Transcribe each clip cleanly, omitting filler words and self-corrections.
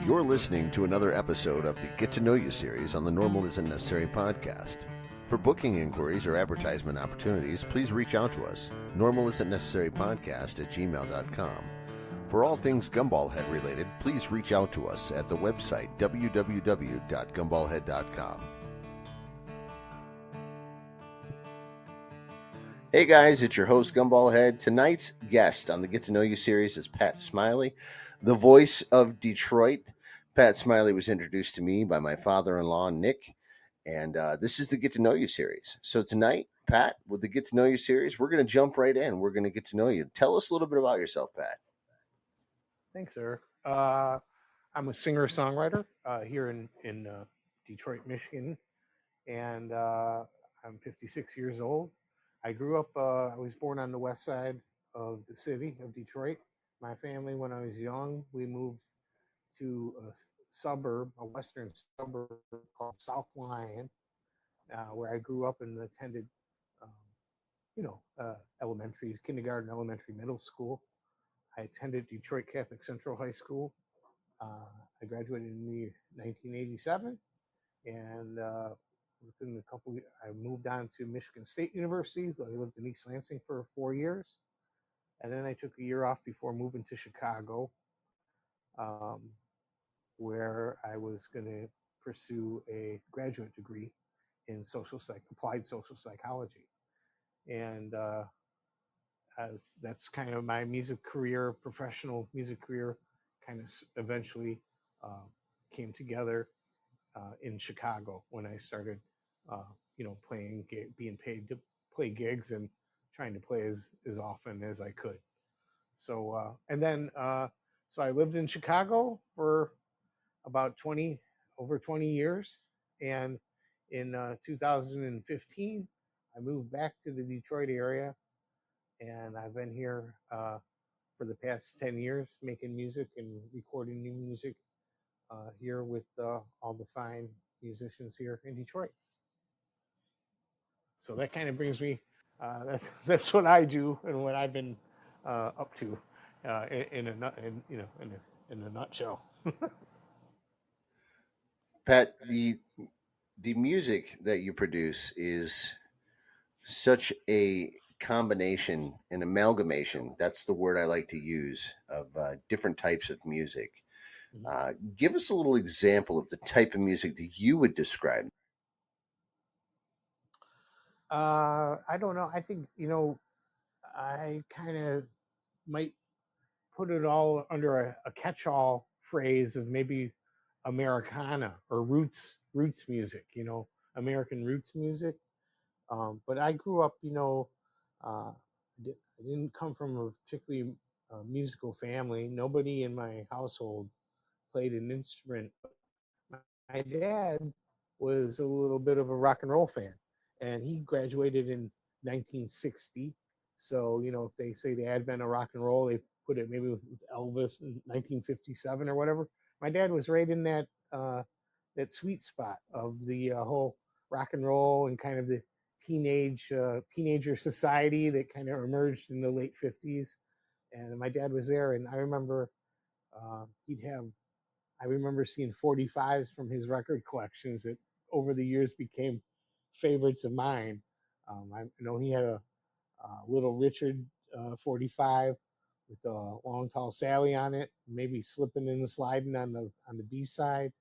You're listening to another episode of the Get to Know You series on the Normal Isn't Necessary podcast. For booking inquiries or advertisement opportunities, please reach out to us, normalisn'tnecessarypodcast@gmail.com. For all things Gumballhead related, please reach out to us at the website www.gumballhead.com. Hey guys, it's your host Gumballhead. Tonight's guest on the Get to Know You series is Pat Smillie, the voice of Detroit. Pat Smillie was introduced to me by my father-in-law, Nick, and this is the Get to Know You series. So tonight, Pat, with the Get to Know You series, we're going to jump right in. We're going to get to know you. Tell us a little bit about yourself, Pat. Thanks, Eric. I'm a singer-songwriter here in Detroit, Michigan, and I'm 56 years old. I grew up, I was born on the west side of the city of Detroit. My family, when I was young, we moved to a suburb, a western suburb called South Lyon, where I grew up and attended, elementary, kindergarten, elementary, middle school. I attended Detroit Catholic Central High School. I graduated in 1987, and within a couple, I moved on to Michigan State University. I lived in East Lansing for 4 years, and then I took a year off before moving to Chicago, where I was going to pursue a graduate degree in applied social psychology, and that's kind of my music career, professional music career, kind of eventually came together in Chicago when I started, playing, being paid to play gigs and trying to play as often as I could. So, so I lived in Chicago for about over 20 years. And in 2015, I moved back to the Detroit area, and I've been here for the past 10 years making music and recording new music here with all the fine musicians here in Detroit. So that kind of brings me. That's what I do and what I've been up to in a nutshell. Pat, the music that you produce is such a combination, an amalgamation. That's the word I like to use of different types of music. Give us a little example of the type of music that you would describe. I don't know. I think I kind of might put it all under a catch-all phrase of maybe Americana or roots music. American roots music. But I grew up, I didn't come from a particularly musical family. Nobody in my household played an instrument. My dad was a little bit of a rock and roll fan, and he graduated in 1960. So, if they say the advent of rock and roll, they put it maybe with Elvis in 1957 or whatever. My dad was right in that sweet spot of the whole rock and roll and kind of the teenager society that kind of emerged in the late 50s. And my dad was there, and I remember I remember seeing 45s from his record collections that over the years became favorites of mine. I know he had a Little Richard 45 with a Long Tall Sally on it, maybe slipping and sliding on the B side.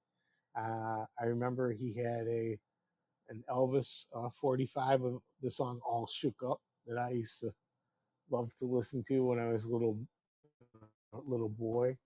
I remember he had an Elvis 45 of the song All Shook Up that I used to love to listen to when I was a little boy.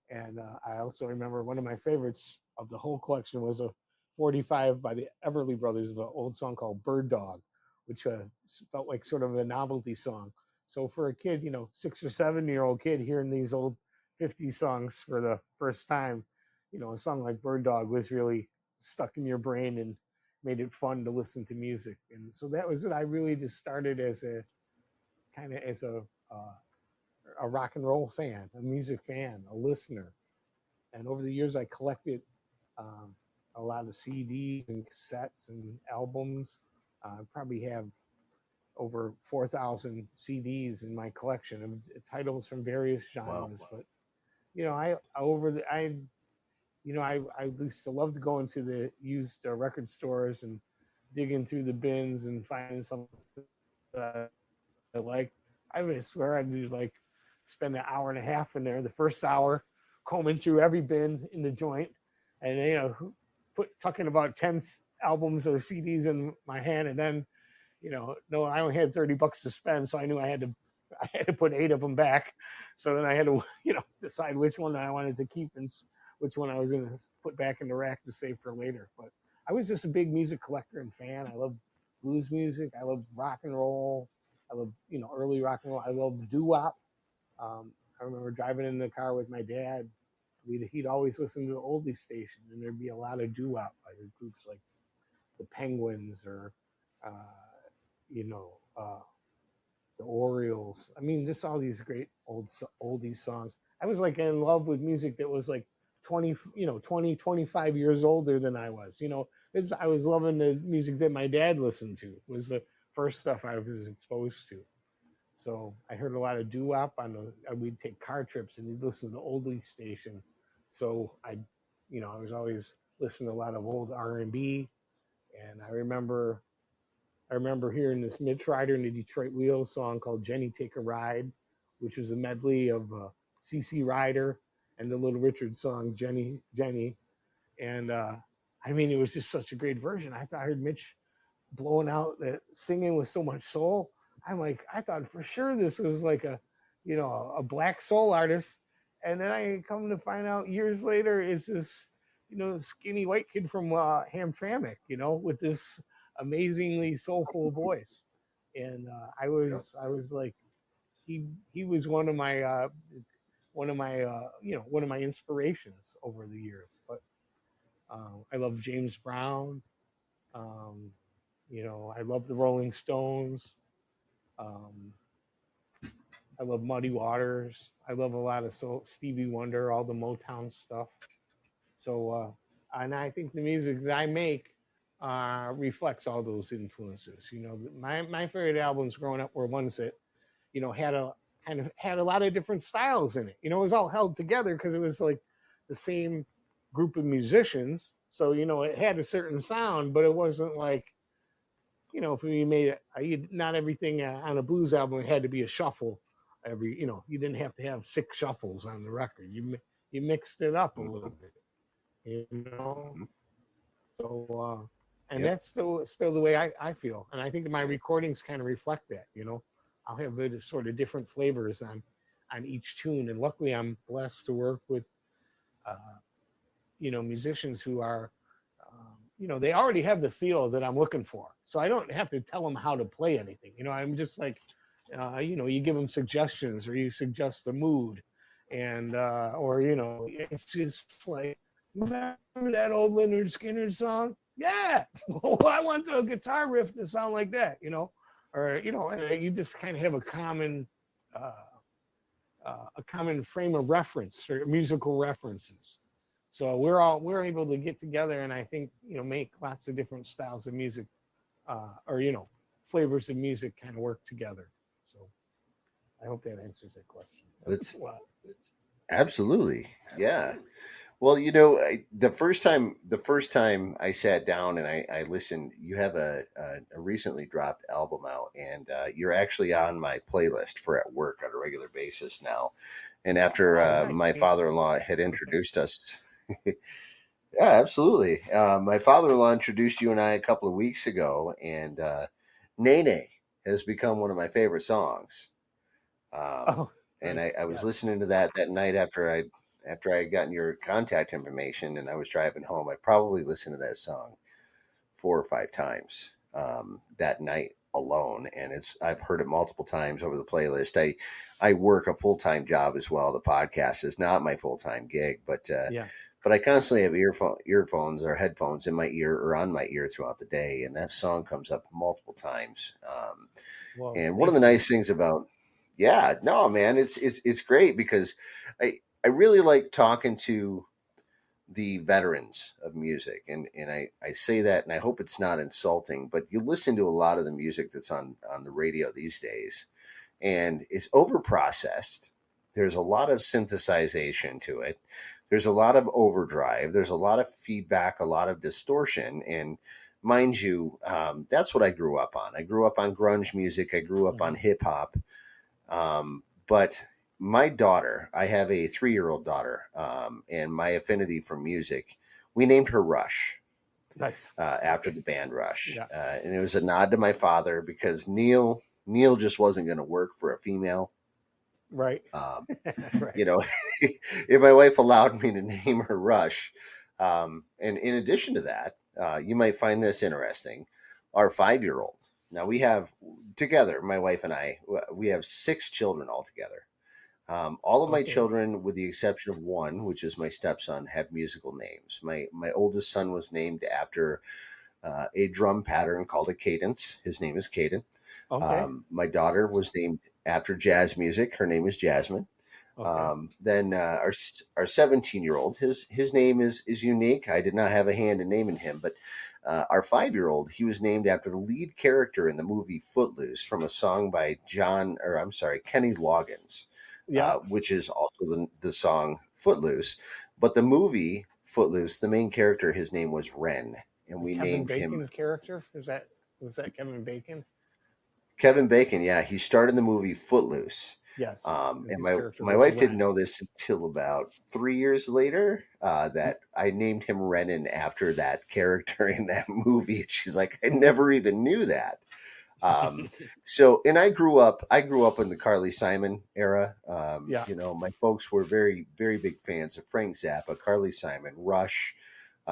And I also remember one of my favorites of the whole collection was a 45 by the Everly Brothers of an old song called Bird Dog, which felt like sort of a novelty song. So for a kid, 6 or 7-year-old kid hearing these old 50 songs for the first time, a song like Bird Dog was really stuck in your brain and made it fun to listen to music. And so that was it. I really just started as a rock and roll fan, a music fan, a listener. And over the years, I collected a lot of CDs and cassettes and albums. I probably have over 4,000 CDs in my collection of titles from various genres. Wow. But I I used to love to go into the used record stores and digging through the bins and finding something that I like. I would swear I'd do like spend an hour and a half in there. The first hour combing through every bin in the joint, and tucking about 10 albums or CDs in my hand, and then no, I only had $30 to spend, so I knew I had to put 8 of them back. So then I had to decide which one I wanted to keep and which one I was going to put back in the rack to save for later. But I was just a big music collector and fan. I love blues music. I love rock and roll. I love early rock and roll. I love doo wop. I remember driving in the car with my dad. He'd always listen to the oldie station, and there'd be a lot of doo wop by groups like the Penguins or uh, you know, the Orioles. I mean, just all these great oldies songs. I was like in love with music that was like 25 years older than I was. I was loving the music that my dad listened to. It was the first stuff I was exposed to. So I heard a lot of doo-wop we'd take car trips and we'd listen to the oldies station. So I was always listening to a lot of old R&B. And I remember hearing this Mitch Ryder and the Detroit Wheels song called Jenny Take a Ride, which was a medley of C.C. Ryder and the Little Richard song Jenny, Jenny. And I mean, it was just such a great version. I heard Mitch blowing out that singing with so much soul. I'm like, I thought for sure this was like a black soul artist. And then I come to find out years later, it's this, skinny white kid from Hamtramck, with this amazingly soulful voice. And I was like, he was one of my inspirations over the years. But I love James Brown. Um, I love the Rolling Stones. Um, I love Muddy Waters. I love a lot of Stevie Wonder, all the Motown stuff. So, and I think the music that I make reflects all those influences. My favorite albums growing up were ones that had a lot of different styles in it. It was all held together because it was like the same group of musicians. So it had a certain sound, but it wasn't like if we made it, not everything on a blues album had to be a shuffle. You didn't have to have 6 shuffles on the record. You mixed it up a little bit, you know. So, and Yep. that's still the way I feel, and I think my recordings kind of reflect that. I'll have sort of different flavors on each tune, and luckily I'm blessed to work with uh, musicians who are they already have the feel that I'm looking for. So I don't have to tell them how to play anything. I'm just like, you give them suggestions or you suggest a mood. And, or, it's just like, remember that old Leonard Skinner song? Yeah. Well, I want the guitar riff to sound like that, or, you just kind of have uh, a common frame of reference for musical references. So we're able to get together and I think make lots of different styles of music, or flavors of music kind of work together. So I hope that answers that question. It's Well, absolutely, yeah. Well, the first time I sat down and I listened, you have a recently dropped album out, and you're actually on my playlist for at work on a regular basis now. And after oh, nice. my father-in-law had introduced us, yeah, absolutely. My father-in-law introduced you and I a couple of weeks ago, and Nene has become one of my favorite songs. Um, Oh, and thanks. I was Yes. listening to that night after I had gotten your contact information, and I was driving home. I probably listened to that song 4 or 5 times that night alone, and I've heard it multiple times over the playlist. I work a full time job as well. The podcast is not my full time gig, Yeah. but I constantly have earphones or headphones in my ear or on my ear throughout the day, and that song comes up multiple times. Well, And one of thank the you. nice things about, yeah, no, man, it's great because I really like talking to the veterans of music, and I say that, and I hope it's not insulting, but you listen to a lot of the music that's on the radio these days, and it's over processed. There's a lot of synthesization to it. there's a lot of overdrive, there's a lot of feedback, a lot of distortion. And mind you, that's what I grew up on. I grew up on grunge music, I grew up on Mhm. hip hop. But my daughter, I have a 3-year-old daughter, and my affinity for music, we named her Rush, Nice. after the band Rush. Yeah. And it was a nod to my father because Neil just wasn't going to work for a female. Right. Um, Right. you know, if my wife allowed me to name her Rush, and in addition to that, you might find this interesting. Our 5-year-old. Now we have together, my wife and I, we have 6 children altogether. All of my Okay. children, with the exception of one, which is my stepson, have musical names. My oldest son was named after a drum pattern called a cadence. His name is Caden. Okay. My daughter was named after jazz music. Her name is Jasmine. Okay. Then our 17-year-old, his name is unique. I did not have a hand in naming him, but our 5-year-old, he was named after the lead character in the movie Footloose from a song by Kenny Loggins, Yeah. which is also the song Footloose. But the movie Footloose, the main character, his name was Ren, and The we Kevin named him Bacon character, was that Kevin Bacon? Kevin Bacon. Yeah, he starred in the movie Footloose. Yes. And His character my was wife didn't Ren. know this until about 3 years later, that I named him Renan after that character in that movie. She's like, I never even knew that. Um, so, and I grew up in the Carly Simon era. Yeah. My folks were very, very big fans of Frank Zappa, Carly Simon, Rush,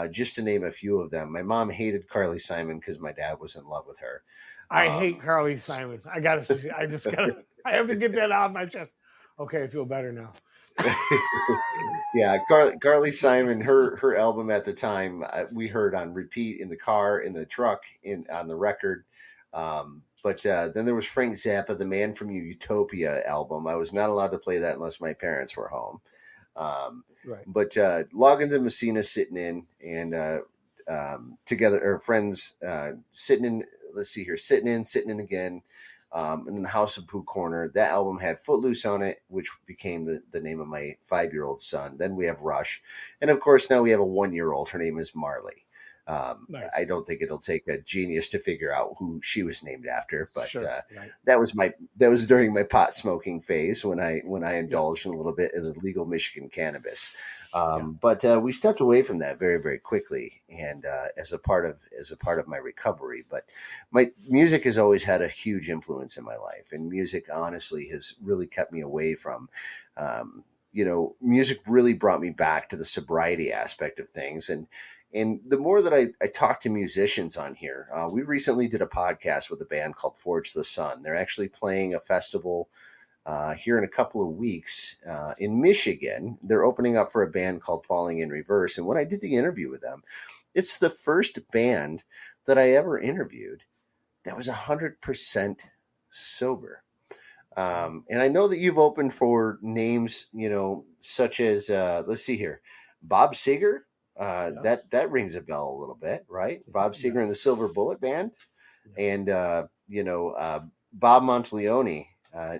just to name a few of them. My mom hated Carly Simon because my dad was in love with her. I hate Um, Carly Simon. I just gotta, I have to get that out of my chest. Okay, I feel better now. yeah, Carly Simon, her album at the time, we heard on repeat in the car, in the truck, in on the record. But then there was Frank Zappa, the Man from Utopia album. I was not allowed to play that unless my parents were home. Um, Right. but Loggins and Messina sitting in, and together, or friends sitting in. Let's see here, sitting in again. And then House of Pooh Corner. That album had Footloose on it, which became the name of my 5-year-old son. Then we have Rush, and of course now we have a 1-year-old. Her name is Marley. I Nice. don't think it'll take a genius to figure out who she was named after, but Sure. Right. that was during my pot smoking phase when I Yeah. indulged in a little bit of the legal Michigan cannabis. Yeah. But we stepped away from that very, very quickly, and as a part of my recovery. But my music has always had a huge influence in my life, and music honestly has really kept me away from. Um, Music really brought me back to the sobriety aspect of things, and the more that I talk to musicians on here, we recently did a podcast with a band called Forge the Sun. They're actually playing a festival here in a couple of weeks in Michigan. They're opening up for a band called Falling in Reverse. And when I did the interview with them, it's the first band that I ever interviewed that was 100% sober. Wow. And I know that you've opened for names, such as let's see here, Bob Seger. Yes. That rings a bell a little bit, right? Bob It Seger and the does. Silver Bullet Band, Yes. and Bob Monteleone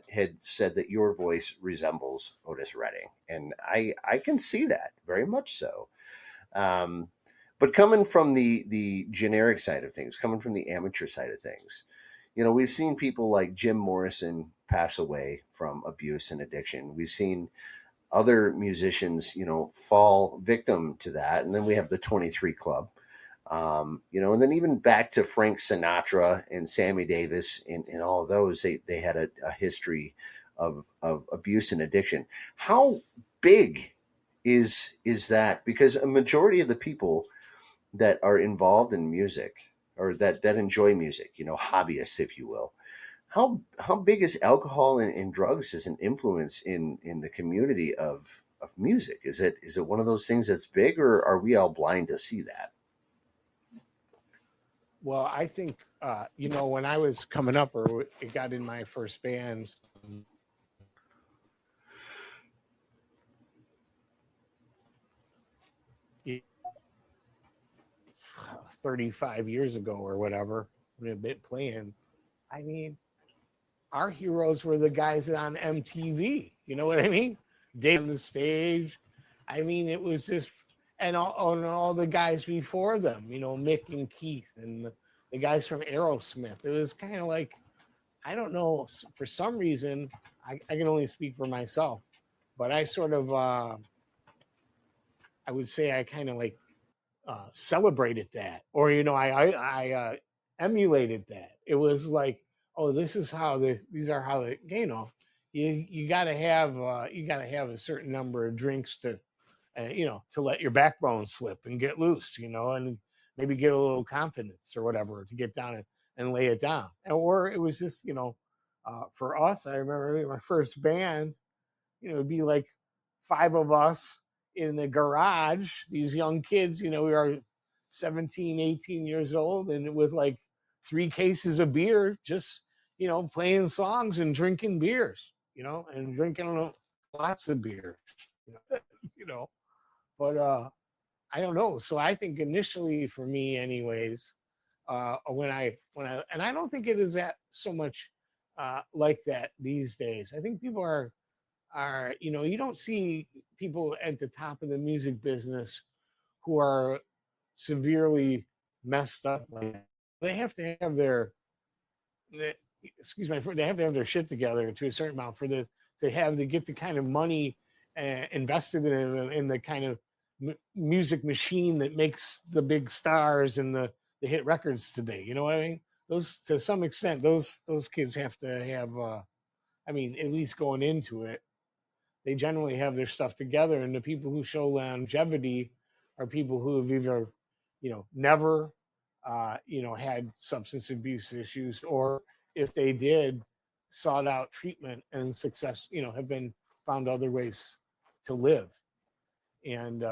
had said that your voice resembles Otis Redding, and I can see that very much so. Um, but coming from the generic side of things, coming from the amateur side of things, we've seen people like Jim Morrison pass away from abuse and addiction. We've seen other musicians, fall victim to that, and then we have the 23 Club. And then even back to Frank Sinatra and Sammy Davis and all of those, they had a history of abuse and addiction. How big is that? Because a majority of the people that are involved in music or that enjoy music, hobbyists, if you will, how big is alcohol and drugs as an influence in the community of music? Is it one of those things that's big, or are we all blind to see that? Well, I think when I was coming up, or it got in my first band, 35 years ago or whatever, when it been playing. I mean, our heroes were the guys on MTV. You know what I mean? Day on the stage, I mean, it was just, and all the guys before them, you know, Mick and Keith and the guys from Aerosmith. It was kind of like, I don't know, for some reason, I can only speak for myself, but I sort of, I would say I kind of like celebrated that, or you know, I emulated that. It was like, oh, this is how these are how the you know, you got to have you got to have a certain number of drinks to you know, to let your backbone slip and get loose, you know, and maybe get a little confidence or whatever to get down and lay it down. Or it was just, you know, for us, I remember my first band, you know, it'd be like five of us in the garage, these young kids, you know, we are 17, 18 years old, and with like three cases of beer, just, you know, playing songs and drinking beers, you know, and drinking lots of beer, you know, you know. But I don't know. So I think initially for me, anyways, and I don't think it is that so much like that these days. I think people are you know, you don't see people at the top of the music business who are severely messed up like that. They have to have they, excuse me, they have to have their shit together to a certain amount for the to have to get the kind of money invested in the kind of music machine that makes the big stars and the hit records today. You know what I mean? Those to some extent, those kids have to have. I mean, at least going into it, they generally have their stuff together, and the people who show longevity are people who have either, you know, never, you know, had substance abuse issues, or if they did, sought out treatment and success, you know, have been found other ways to live. And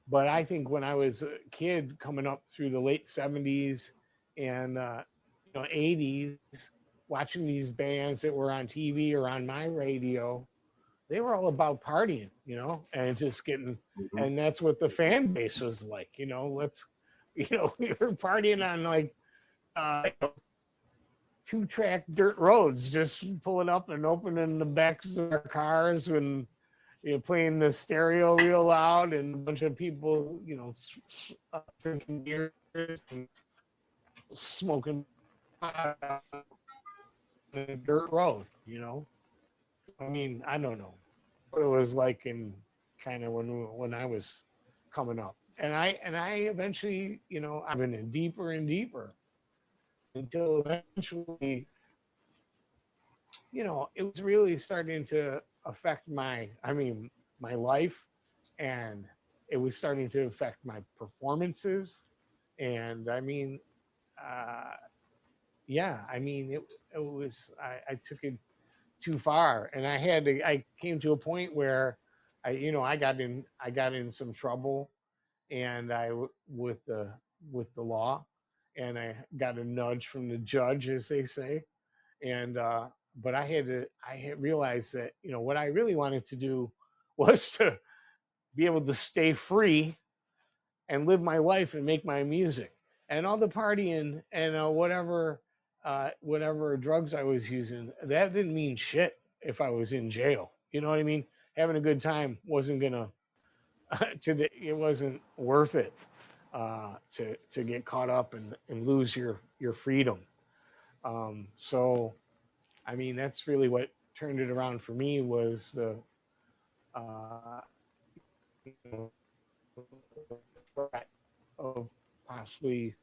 but I think when I was a kid coming up through the late '70s and you know '80s, watching these bands that were on TV or on my radio, they were all about partying, you know, and just getting, Mhm. and that's what the fan base was like, you know. Let's, you know, we were partying on like you know, 2-track dirt roads, just pulling up and opening the backs of our cars and you know, playing the stereo real loud, and a bunch of people, you know, drinking beers and smoking pot on the dirt road, you know. I mean, I don't know what it was like in kind of when I was coming up, and I eventually, you know, I've been in deeper and deeper until eventually, you know, it was really starting to affect my, I mean, my life, and it was starting to affect my performances, and I mean, uh, yeah, I mean, it was I took it too far, and I came to a point where I you know I got in some trouble, and with the law, and I got a nudge from the judge, as they say, and but I had realized that, you know, what I really wanted to do was to be able to stay free and live my life and make my music, and all the partying and whatever drugs I was using, that didn't mean shit if I was in jail. You know what I mean? Having a good time wasn't gonna it wasn't worth it to get caught up and lose your freedom. So I mean, that's really what turned it around for me was the uh, you know, threat of possibly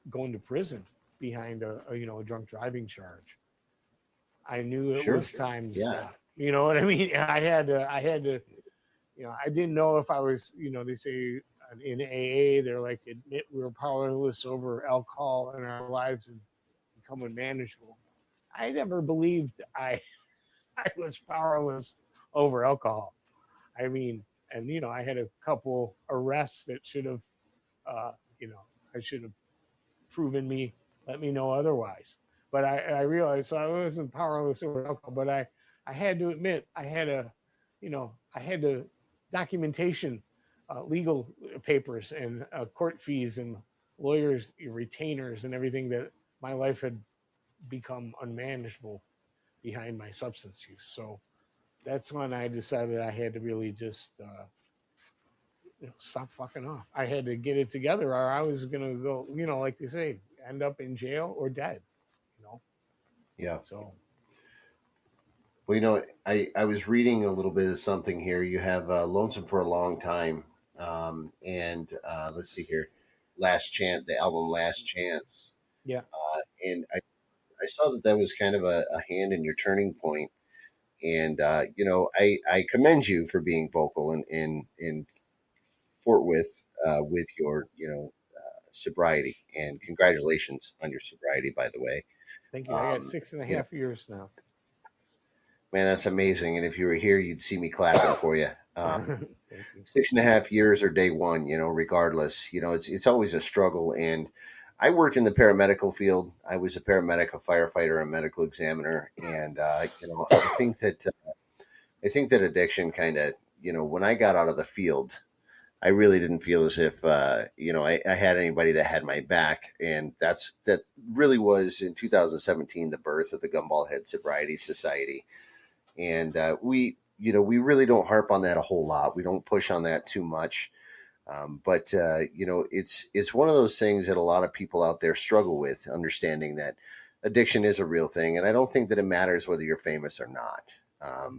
going to prison behind a you know a drunk driving charge. I knew it Sure. was time to Yeah. stop. You know what I mean? I had to, you know, I didn't know if I was, you know, they say in AA, they're like, admit we were powerless over alcohol in our lives and become unmanageable. I never believed I was powerless over alcohol. I mean, and you know, I had a couple arrests that should have, you know, I should have proven me, let me know otherwise. But I realized, so I wasn't powerless over alcohol, but I had to admit I had a, you know, I had to documentation, legal papers and court fees and lawyers, retainers and everything, that my life had become unmanageable behind my substance use. So that's when I decided I had to really just stop fucking off. I had to get it together, or I was gonna go, like they say, end up in jail or dead. You know, Yeah. so Well, I was reading a little bit of something here. You have Lonesome for a Long Time, and let's see here, Last Chance, the album Last Chance. yeah, And I saw that that was kind of a hand in your turning point. And, I commend you for being vocal in forthwith with your, sobriety. And congratulations on your sobriety, by the way. thank you. I got Um, six and a you know, half years now. man, that's amazing. And if you were here, you'd see me clapping for you. Thank you. 6.5 years or day one, regardless, it's always a struggle. And I worked in the paramedical field. I was a paramedic, a firefighter, a medical examiner. And, I think that addiction kind of, when I got out of the field, I really didn't feel as if, I had anybody that had my back. And that really was in 2017, the birth of the Gumball Head Sobriety Society. And we really don't harp on that a whole lot. We don't push on that too much. But it's one of those things that a lot of people out there struggle with, understanding that addiction is a real thing, and I don't think that it matters whether you're famous or not.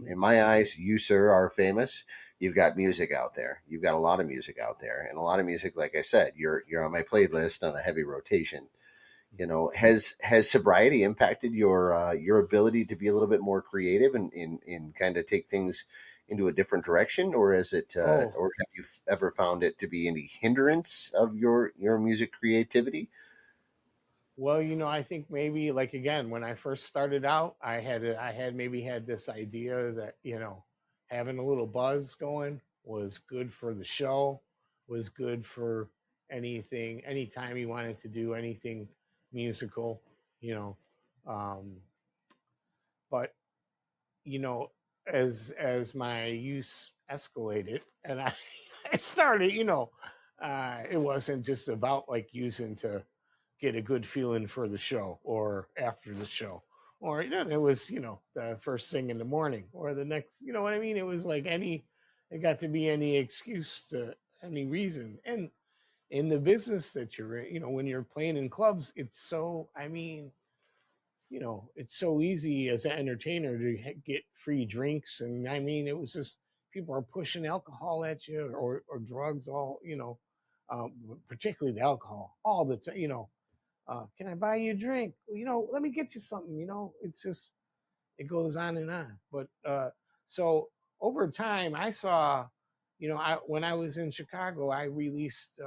In my eyes, you, sir, are famous. You've got music out there. You've got a lot of music out there, and a lot of music. Like I said, you're on my playlist on a heavy rotation. Has sobriety impacted your ability to be a little bit more creative and in kind of take things into a different direction, or is it Oh, or have you ever found it to be any hindrance of your music creativity? well, I think maybe like again, when I first started out, I had maybe had this idea that, having a little buzz going was good for the show, was good for anytime you wanted to do anything musical, you know. Um, but you know, as my use escalated and I I started, it wasn't just about like using to get a good feeling for the show or after the show. Or it was, the first thing in the morning or the next, you know what I mean? It was like it got to be any excuse to any reason. And in the business that you're in, when you're playing in clubs, it's so, I mean, it's so easy as an entertainer to get free drinks. And I mean, it was just people are pushing alcohol at you or drugs, all, particularly the alcohol, all the time, can I buy you a drink? Well, let me get you something, it's just, it goes on and on. But so over time, I saw, when I was in Chicago, I released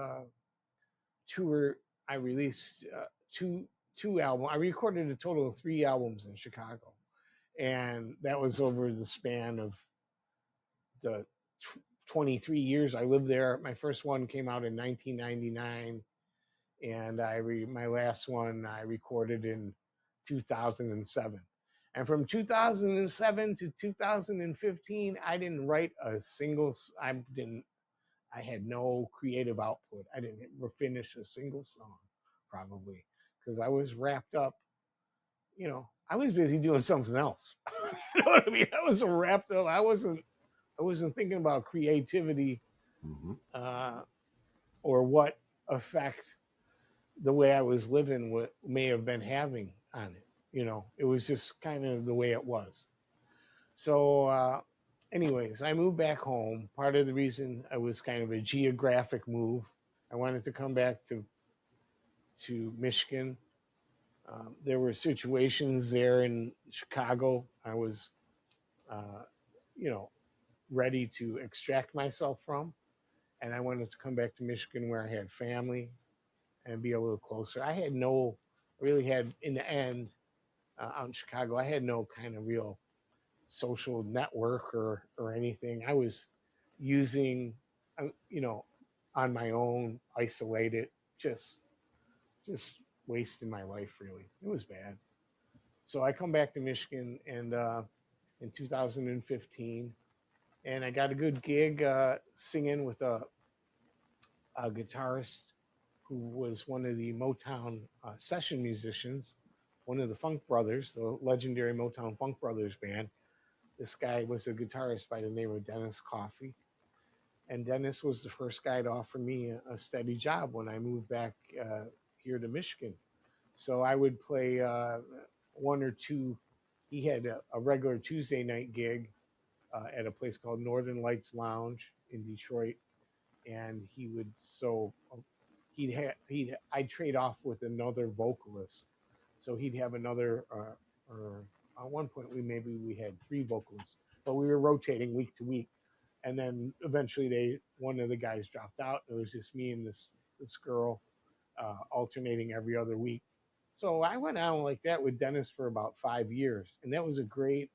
tour. I released two albums. I recorded a total of 3 albums in Chicago, and that was over the span of the 23 years I lived there. My first one came out in 1999, and my last one I recorded in 2007. And from 2007 to 2015, I didn't write a single. I didn't. I had no creative output. I didn't finish a single song, probably because I was wrapped up. I was busy doing something else. You know what I mean? I was so wrapped up. I wasn't thinking about creativity Hmm. uh, or what effect the way I was living may have been having on it. It was just kind of the way it was. So, anyways, I moved back home. Part of the reason I was kind of a geographic move. I wanted to come back to Michigan. There were situations there in Chicago. I was, uh, you know, ready to extract myself from, and I wanted to come back to Michigan where I had family and be a little closer. Really had in the end out in Chicago. I had no kind of real social network or anything. I was using, you know, on my own, isolated, just just wasting my life. Really, it was bad. So I come back to Michigan and in 2015, and I got a good gig singing with a guitarist who was one of the Motown session musicians, one of the Funk Brothers, the legendary Motown Funk Brothers band. This guy was a guitarist by the name of Dennis Coffey, and Dennis was the first guy to offer me a steady job when I moved back here to Michigan. So I would play one or two. He had a regular Tuesday night gig at a place called Northern Lights Lounge in Detroit, and he would I'd trade off with another vocalist, so he'd have another or at one point we had three vocalists, but we were rotating week to week, and then eventually one of the guys dropped out. It was just me and this girl alternating every other week. So I went on like that with Dennis for about 5 years, and that was a great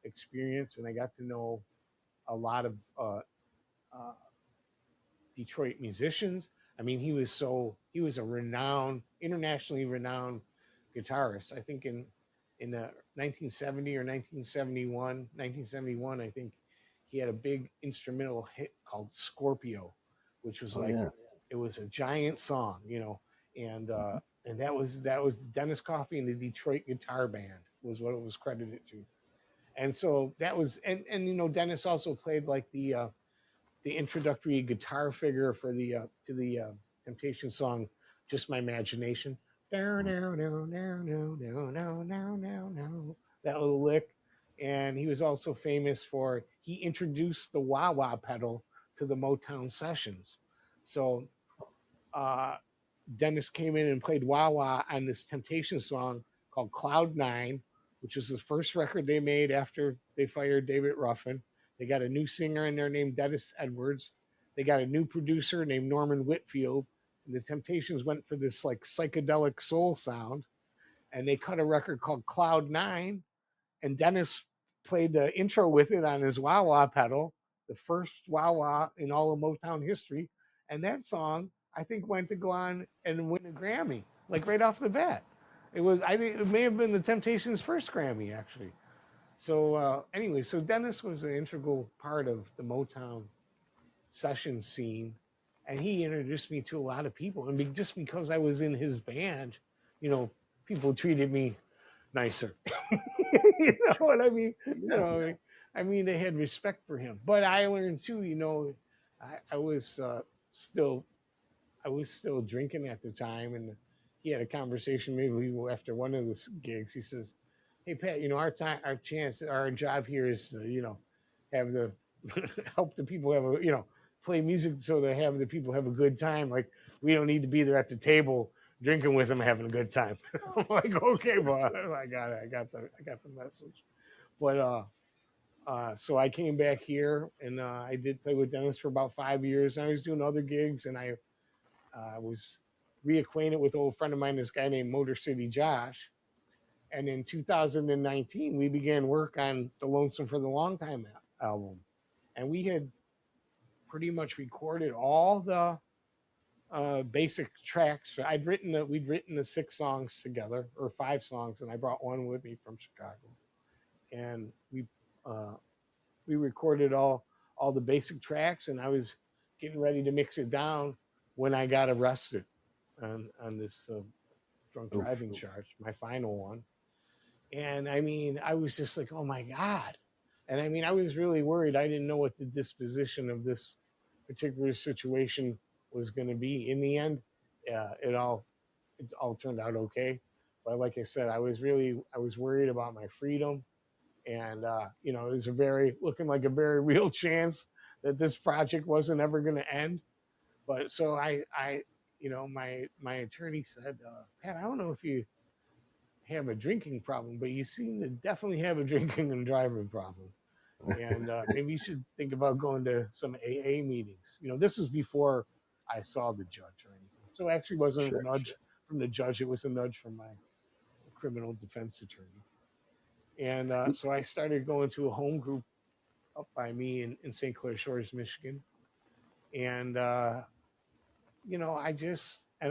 experience, and I got to know a lot of uh, Detroit musicians. I mean, he was a internationally renowned guitarist. I think in the 1970 or 1971, I think he had a big instrumental hit called Scorpio, which was Oh like yeah. it was a giant song, and that was Dennis Coffey and the Detroit Guitar Band was what it was credited to. And so that was and Dennis also played like the introductory guitar figure for the to the Temptation song "Just My Imagination." Down, down, down, down, down, down, down, down, down, down. That little lick, and he was also famous for he introduced the wah wah pedal to the Motown sessions. So uh, Dennis came in and played wah wah on this Temptation song called Cloud Nine, which was the first record they made after they fired David Ruffin. They got a new singer in there named Dennis Edwards. They got a new producer named Norman Whitfield. And the Temptations went for this like psychedelic soul sound. And they cut a record called Cloud Nine. And Dennis played the intro with it on his wah wah pedal, the first wah wah in all of Motown history. And that song, I think, went to go on and win a Grammy, like right off the bat. I think it may have been the Temptations' first Grammy, actually. So anyway, so Dennis was an integral part of the Motown session scene, and he introduced me to a lot of people. And just because I was in his band, you know, people treated me nicer. You know what I mean? Yeah. I mean, they had respect for him. But I learned too, I still I was still drinking at the time, and he had a conversation maybe after one of the gigs. He says, "Hey Pat, our job here is to have the help the people have a play music so they have the people have a good time. Like we don't need to be there at the table drinking with them having a good time." I'm like, okay, but I got it. I got the message. But so I came back here and I did play with Dennis for about 5 years. I was doing other gigs and I was reacquainted with an old friend of mine, this guy named Motor City Josh. And in 2019, we began work on the Lonesome for the Long Time album. And we had pretty much recorded all the basic tracks. We'd written the 6 songs together, or 5 songs, and I brought one with me from Chicago. And uh, we recorded all the basic tracks, and I was getting ready to mix it down when I got arrested on this drunk Oof. driving charge, my final one. And I mean, I was just like, oh my God. And I mean, I was really worried. I didn't know what the disposition of this particular situation was going to be. In the end, it all turned out okay. But like I said, I was worried about my freedom, and it was looking like a very real chance that this project wasn't ever going to end. But so my attorney said, Pat, I don't know if you have a drinking problem, but you seem to definitely have a drinking and driving problem. And maybe you should think about going to some AA meetings. This was before I saw the judge or anything. So it actually wasn't a Sure. nudge from the judge. It was a nudge from my criminal defense attorney. And so I started going to a home group up by me in St. Clair Shores, Michigan. And,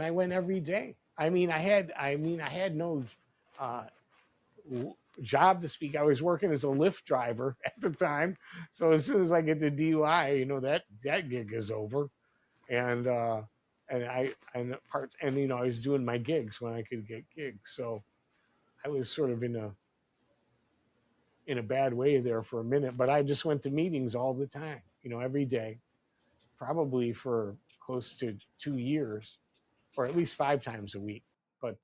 I went every day. I had no uh, job to speak. I was working as a Lyft driver at the time. So as soon as I get the DUI, that gig is over. And I was doing my gigs when I could get gigs. So I was sort of in a bad way there for a minute, but I just went to meetings all the time, every day, probably for close to 2 years, or at least 5 times a week. But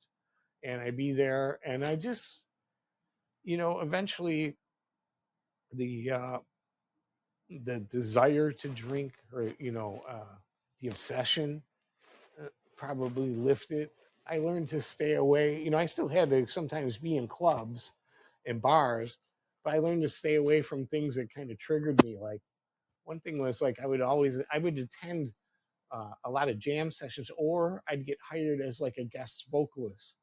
and I'd be there, and I just, eventually the uh, the desire to drink, or the obsession, probably lifted. I learned to stay away. I still had to sometimes be in clubs and bars, but I learned to stay away from things that kind of triggered me. Like one thing was like I would attend a lot of jam sessions, or I'd get hired as like a guest vocalist.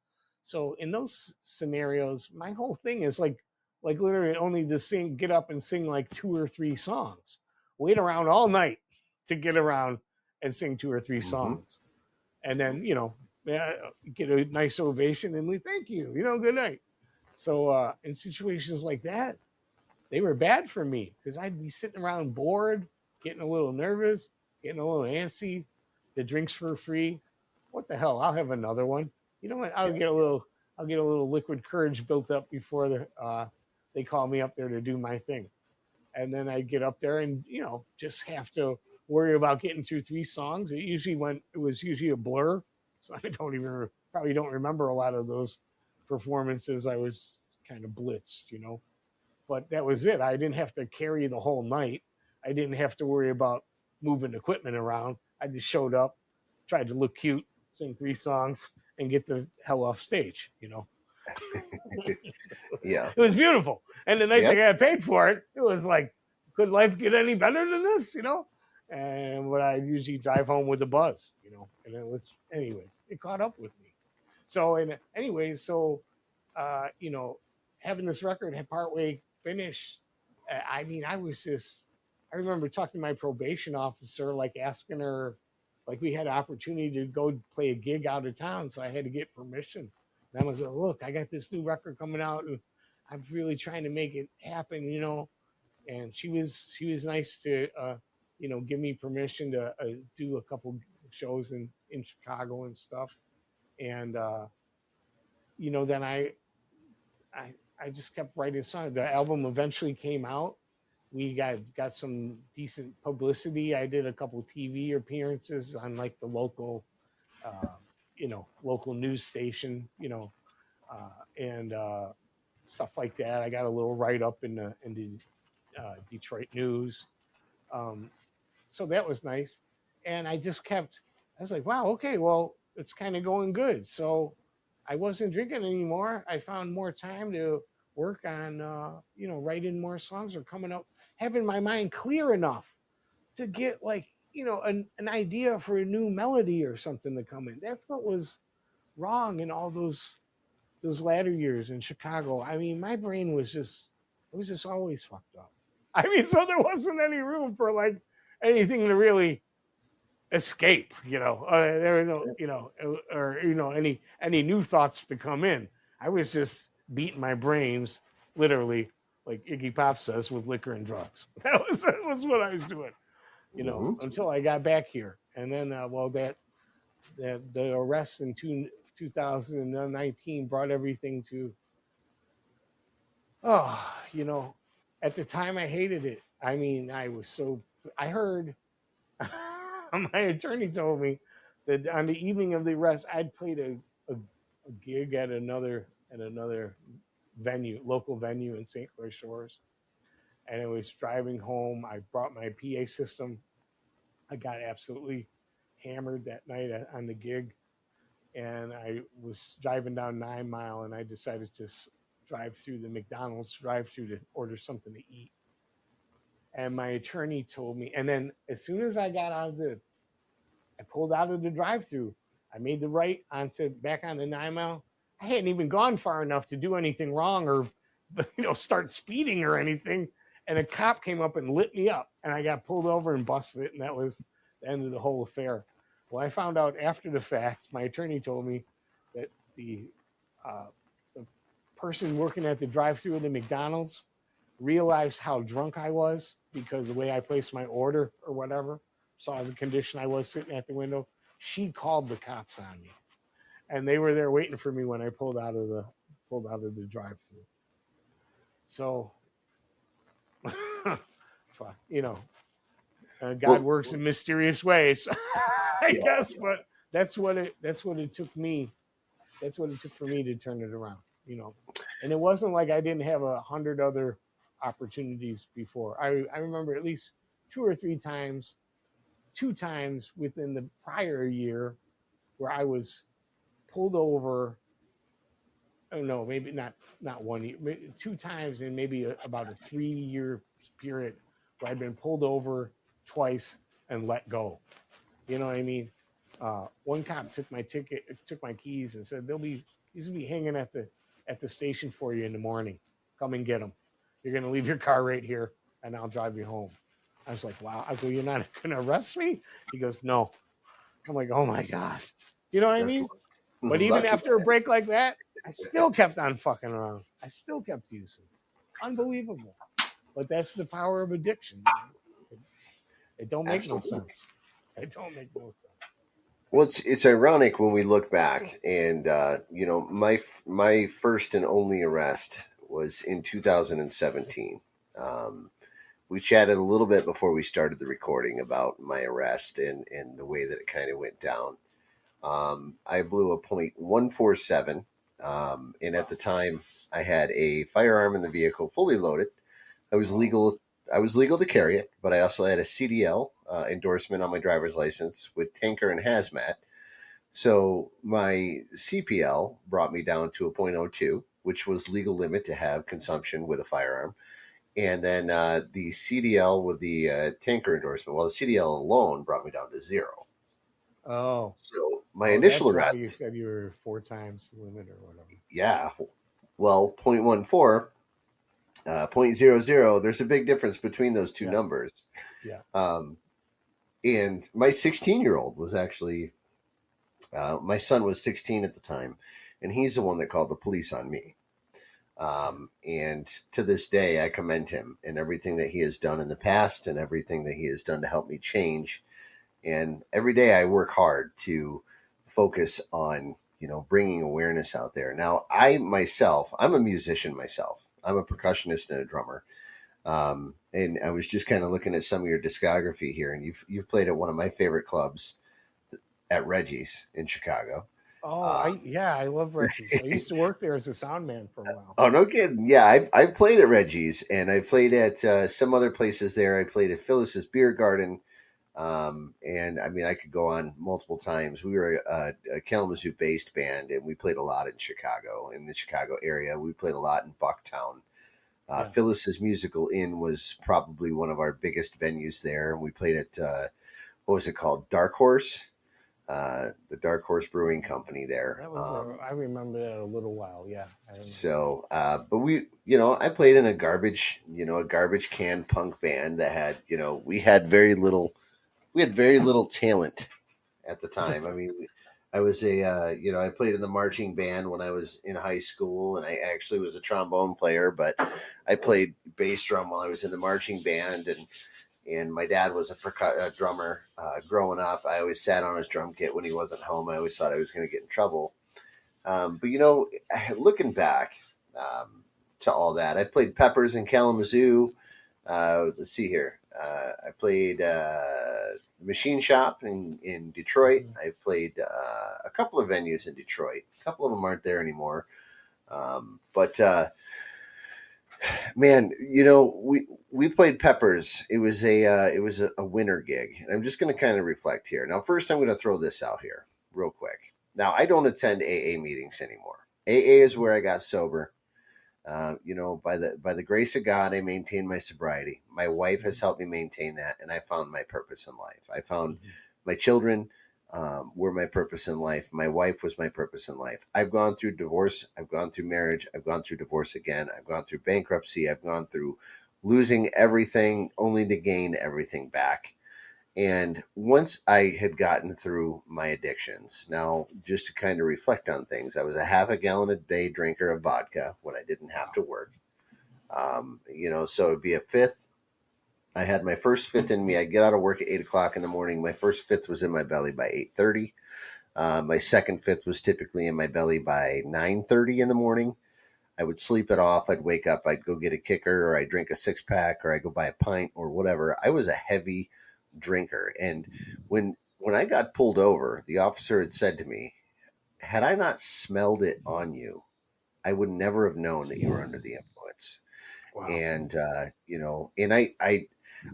So in those scenarios, my whole thing is like literally only to sing, get up and sing like 2 or 3 songs, wait around all night to get around and sing 2 or 3 Mm-hmm. songs, and then get a nice ovation and leave. Thank you, good night. So in situations like that, they were bad for me because I'd be sitting around bored, getting a little nervous, getting a little antsy. The drinks for free. What the hell? I'll have another one. You know what? Yeah. I'll get a little liquid courage built up before they call me up there to do my thing. And then I get up there and just have to worry about getting through 3 songs. It was usually a blur, so I don't even probably don't remember a lot of those performances. I was kind of blitzed. But that was it. I didn't have to carry the whole night. I didn't have to worry about moving equipment around. I just showed up, tried to look cute, sing 3 songs, and get the hell off stage. Yeah. It was beautiful. And the nights I Yep. got paid for it, it was like, could life get any better than this? And what I usually drive home with a buzz. And it was, anyways, it caught up with me. So, and anyways, having this record partway finished, I mean, I remember talking to my probation officer, like asking her, like we had an opportunity to go play a gig out of town, so I had to get permission. And I was like, look, I got this new record coming out, and I'm really trying to make it happen. And she was nice to, give me permission to do a couple shows in Chicago and stuff. And then I just kept writing songs. The album eventually came out. We got some decent publicity. I did a couple TV appearances on like the uh, local news station, and stuff like that. I got a little write up in the Detroit News. Um, so that was nice. And I was like, wow, okay, well, it's kind of going good. So I wasn't drinking anymore. I found more time to work on, writing more songs or coming up, having my mind clear enough to get like, an idea for a new melody or something to come in. That's what was wrong in all those latter years in Chicago. I mean, my brain it was just always fucked up. I mean, so there wasn't any room for like anything to really escape. There were no, or any new thoughts to come in. I was just beating my brains, literally, like Iggy Pop says, with liquor and drugs. That was what I was doing, Mm-hmm. until I got back here. And then, that the arrest in 2019 brought everything to, oh, at the time I hated it. I mean, I heard my attorney told me that on the evening of the arrest, I'd played a gig at another local venue in St. Clair Shores, and I was driving home. I brought my PA system. I got absolutely hammered that night on the gig, and I was driving down 9 Mile, and I decided to drive through the McDonald's drive-through to order something to eat. And my attorney told me, and then as soon as I pulled out of the drive-through. I made the right back onto 9 Mile. I hadn't even gone far enough to do anything wrong or start speeding or anything. And a cop came up and lit me up, and I got pulled over and busted, and that was the end of the whole affair. Well, I found out after the fact. My attorney told me that uh, the person working at the drive-through of the McDonald's realized how drunk I was because the way I placed my order or whatever, saw the condition I was sitting at the window. She called the cops on me, and they were there waiting for me when I pulled out of the drive-through. So fuck, God Well, works in mysterious ways, I yeah, guess. But that's what it took me. That's what it took for me to turn it around. And it wasn't like I didn't have 100 other opportunities before. I remember at least two times within the prior year where I was pulled over. Oh no, maybe not 1 year, two times in maybe about a 3 year period where I'd been pulled over twice and let go. You know what I mean? One cop took my keys, and said these will be hanging at the station for you in the morning. Come and get them. You're gonna leave your car right here, and I'll drive you home. I was like, wow. I go, you're not gonna arrest me? He goes, no. I'm like, oh my god. You know what I that's mean? But even lucky. after a break like that, I still kept on fucking around. I still kept using. Unbelievable. But that's the power of addiction. It don't make no Absolutely. sense. It don't make no sense. Well, it's ironic when we look back, and my first and only arrest was in 2017. Um, we chatted a little bit before we started the recording about my arrest and the way that it kind of went down. I blew a .147, and at Wow. the time I had a firearm in the vehicle, fully loaded. I was Oh. legal. I was legal to carry it, but I also had a CDL endorsement on my driver's license with tanker and hazmat. So my CPL brought me down to a .02, which was legal limit to have consumption with a firearm. And then the CDL with the tanker endorsement, well, the CDL alone brought me down to zero. Oh. So my Oh, initial that's why you arrest, said you were four times the limit or whatever. yeah, well, .14, .00, there's a big difference between those two Yeah. numbers. Yeah. Um, and my 16-year-old was actually, my son was 16 at the time, and he's the one that called the police on me. Yeah. And to this day, I commend him and everything that he has done in the past and everything that he has done to help me change. And every day I work hard to focus on, bringing awareness out there. Now, I'm a musician myself. I'm a percussionist and a drummer. And I was just kind of looking at some of your discography here, and you've played at one of my favorite clubs at Reggie's in Chicago. Oh, Uh, I love Reggie's. I used to work there as a sound man for a while. Oh, no kidding. Yeah, I've played at Reggie's, and I played at some other places there. I played at Phyllis's Beer Garden. And I mean, I could go on multiple times. We were a Kalamazoo based band, and we played a lot in Chicago, in the Chicago area. We played a lot in Bucktown. Yeah. Phyllis's Musical Inn was probably one of our biggest venues there. And we played at, what was it called? Dark Horse, the Dark Horse Brewing Company there. I remember that a little while. Yeah, I remember that. But I played in a garbage can punk band that had, we had very little talent at the time. I mean, I was I played in the marching band when I was in high school, and I actually was a trombone player, but I played bass drum while I was in the marching band, and my dad was a drummer growing up. I always sat on his drum kit when he wasn't home. I always thought I was going to get in trouble. But looking back to all that, I played Peppers in Kalamazoo. Let's see here. I played Machine Shop in Detroit. Mhm. I played a couple of venues in Detroit. A couple of them aren't there anymore. But man, we played Peppers. It was a winter gig, and I'm just going to kind of reflect here. Now, first, I'm going to throw this out here real quick. Now, I don't attend AA meetings anymore. AA is where I got sober. By the grace of God, I maintain my sobriety. My wife has Mhm. helped me maintain that, and I found my purpose in life. I found Mhm. my children were my purpose in life. My wife was my purpose in life. I've gone through divorce. I've gone through marriage. I've gone through divorce again. I've gone through bankruptcy. I've gone through losing everything only to gain everything back. And once I had gotten through my addictions, now just to kind of reflect on things, I was a half a gallon a day drinker of vodka when I didn't have Wow. to work. So it'd be a fifth. I had my first fifth in me. I'd get out of work at 8 o'clock in the morning. My first fifth was in my belly by 8:30. My second fifth was typically in my belly by 9:30 in the morning. I would sleep it off. I'd wake up. I'd go get a kicker, or I'd drink a 6-pack, or I'd go buy a pint, or whatever. I was a heavy drinker, and when I got pulled over, the officer had said to me, "Had I not smelled it on you, I would never have known that you were under the influence." Wow. And and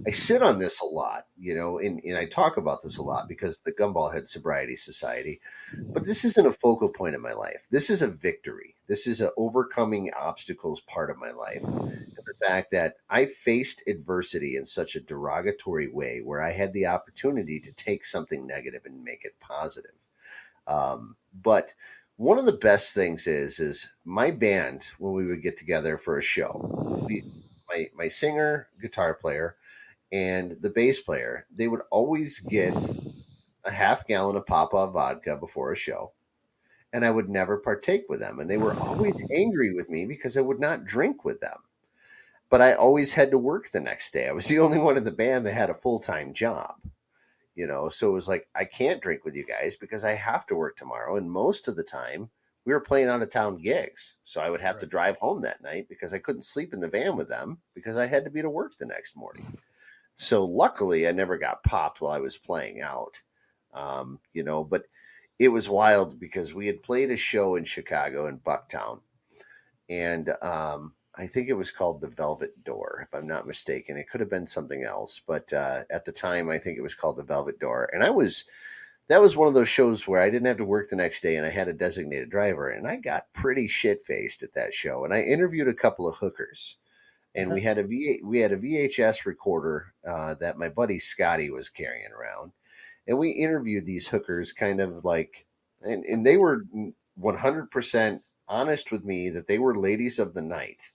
I sit on this a lot, and I talk about this a lot because the Gumball Head Sobriety Society. But this isn't a focal point in my life. This is a victory. This is a overcoming obstacles part of my life. And the fact that I faced adversity in such a derogatory way where I had the opportunity to take something negative and make it positive. But one of the best things is my band, when we would get together for a show, my singer, guitar player, and the bass player, they would always get a half gallon of Papa vodka before a show, and I would never partake with them. And they were always angry with me because I would not drink with them. But I always had to work the next day. I was the only one in the band that had a full time job, so it was like, I can't drink with you guys because I have to work tomorrow. And most of the time, we were playing out of town gigs. So I would have to Right. drive home that night because I couldn't sleep in the van with them because I had to be to work the next morning. So luckily, I never got popped while I was playing out. But it was wild because we had played a show in Chicago in Bucktown, and I think it was called the Velvet Door, if I'm not mistaken. It could have been something else, but at the time, I think it was called the Velvet Door. And that was one of those shows where I didn't have to work the next day, and I had a designated driver, and I got pretty shit faced at that show. And I interviewed a couple of hookers, and Okay. we had a VHS recorder that my buddy Scotty was carrying around, and we interviewed these hookers, kind of like, and they were 100% honest with me that they were ladies of the night.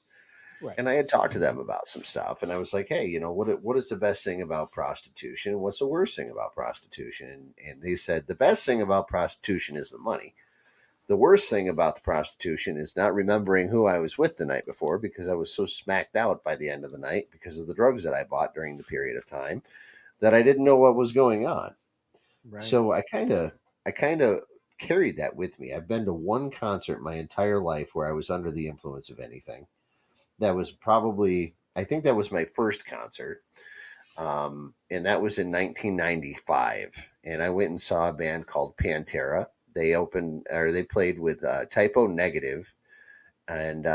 Right. And I had talked to them about some stuff, and I was like, "Hey, what is the best thing about prostitution? What's the worst thing about prostitution?" And they said the best thing about prostitution is the money. The worst thing about the prostitution is not remembering who I was with the night before because I was so smacked out by the end of the night because of the drugs that I bought during the period of time that I didn't know what was going on. Right. So I kind of carried that with me. I've been to one concert my entire life where I was under the influence of anything. That was probably, I think that was my first concert. And that was in 1995. And I went and saw a band called Pantera. They played with Typo Negative. And,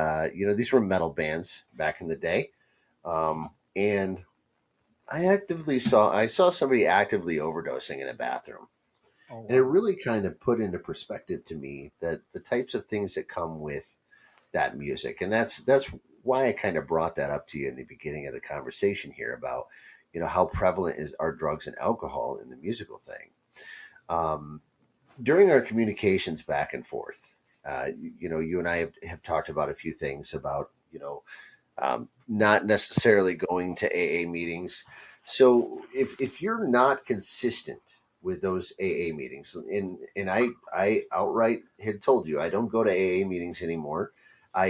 these were metal bands back in the day. And I saw somebody actively overdosing in a bathroom. Oh And it wow. really kind of put into perspective to me that the types of things that come with that music. And that's why I kind of brought that up to you in the beginning of the conversation here about, how prevalent is are drugs and alcohol in the musical thing. Um, During our communications back and forth, you and I have talked about a few things about, not necessarily going to AA meetings. So if you're not consistent with those AA meetings, and I outright had told you I don't go to AA meetings anymore. I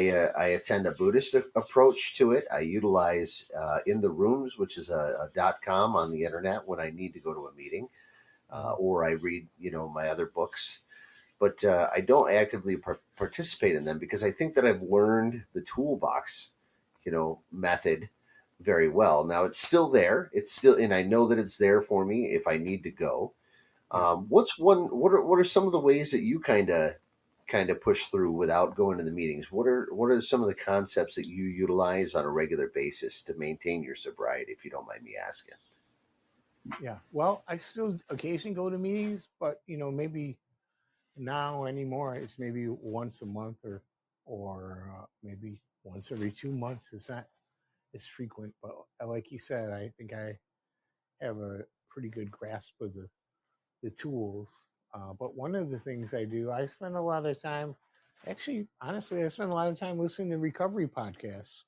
attend a Buddhist approach to it. I utilize in the rooms, which is a .com on the internet when I need to go to a meeting, Mhm. or I read my other books. But I don't actively participate in them because I think that I've learned the toolbox method very well. Now it's still there. It's still, and I know that it's there for me if I need to go. Yeah. What are some of the ways that you kind of push through without going to the meetings? What are some of the concepts that you utilize on a regular basis to maintain your sobriety, if you don't mind me asking? Yeah. Well, I still occasionally go to meetings, but maybe now anymore it's maybe once a month or maybe once every 2 months. It's not as frequent, but like you said, I think I have a pretty good grasp of the tools. But one of the things I do, I spend a lot of time. Actually, honestly, I spend a lot of time listening to recovery podcasts.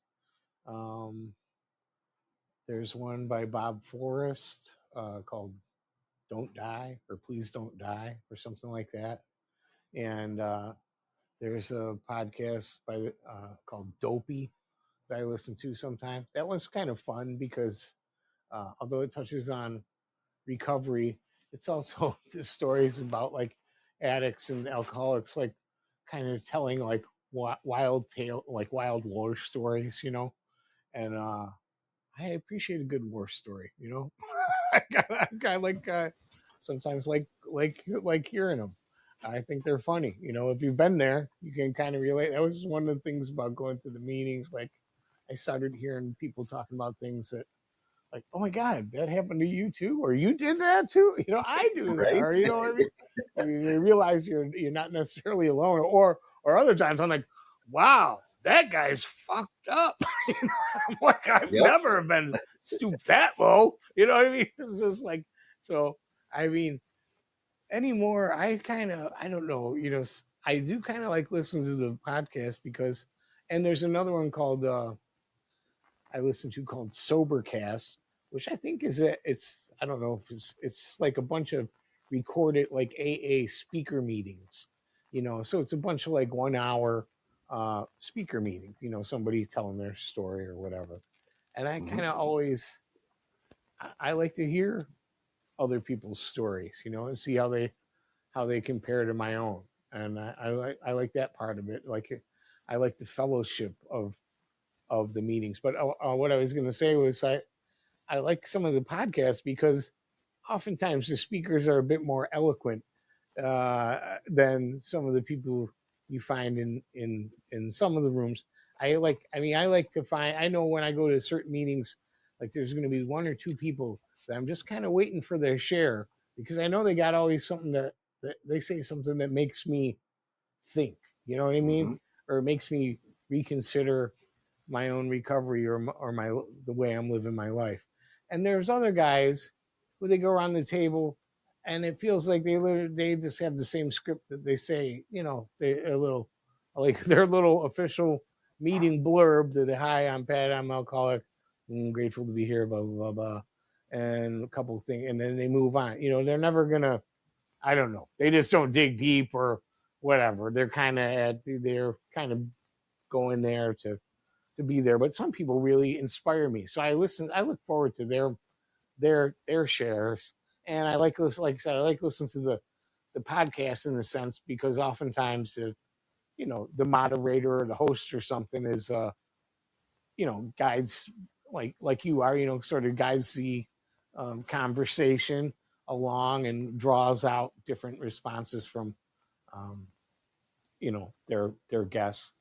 Um, there's one by Bob Forrest called "Don't Die" or "Please Don't Die" or something like that. And there's a podcast called Dopey that I listen to sometimes. That one's kind of fun because although it touches on recovery, it's also the stories about like addicts and alcoholics, like kind of telling like wild tale, like wild war stories, and I appreciate a good war story. I like sometimes like hearing them. I think they're funny. If you've been there, you can kind of relate. That was one of the things about going to the meetings. Like, I started hearing people talking about things that, like, oh my God, that happened to you too, or you did that too. I do that, Right? or you know what I mean. You realize you're not necessarily alone, or other times I'm like, wow, that guy's fucked up. I'm like, I've Yep. never been stooped that low. You know what I mean? It's just like, so. I mean, anymore, I don't know. I do kind of like listen to the podcast because, and there's another one called I listen to called Sobercast, which I think it's I don't know if it's like a bunch of recorded like AA speaker meetings, so it's a bunch of like 1 hour speaker meetings, somebody telling their story or whatever. And I Mhm. kind of always I like to hear other people's stories, and see how they compare to my own. And I like that part of it. I like the fellowship of the meetings. But what I was going to say was I like some of the podcasts because oftentimes the speakers are a bit more eloquent than some of the people you find in some of the rooms. I like to find. I know when I go to certain meetings, like there's going to be one or two people that I'm just kind of waiting for their share because I know they got always something that they say something that makes me think. You know what I mean? Mhm. Or it makes me reconsider my own recovery or the way I'm living my life. And there's other guys who they go around the table and it feels like they just have the same script that they say, they a little like their little official meeting blurb that hi, I'm Pat, I'm alcoholic, I'm grateful to be here, blah blah blah blah, and a couple of things, and then they move on. They're never gonna, I don't know, they just don't dig deep or whatever. They're kind of going there to be there. But some people really inspire me. So I look forward to their shares. And I like I said, I like listening to the podcast in a sense because oftentimes the moderator or the host or something is guides like you are, sort of guides the conversation along and draws out different responses from um, their guests.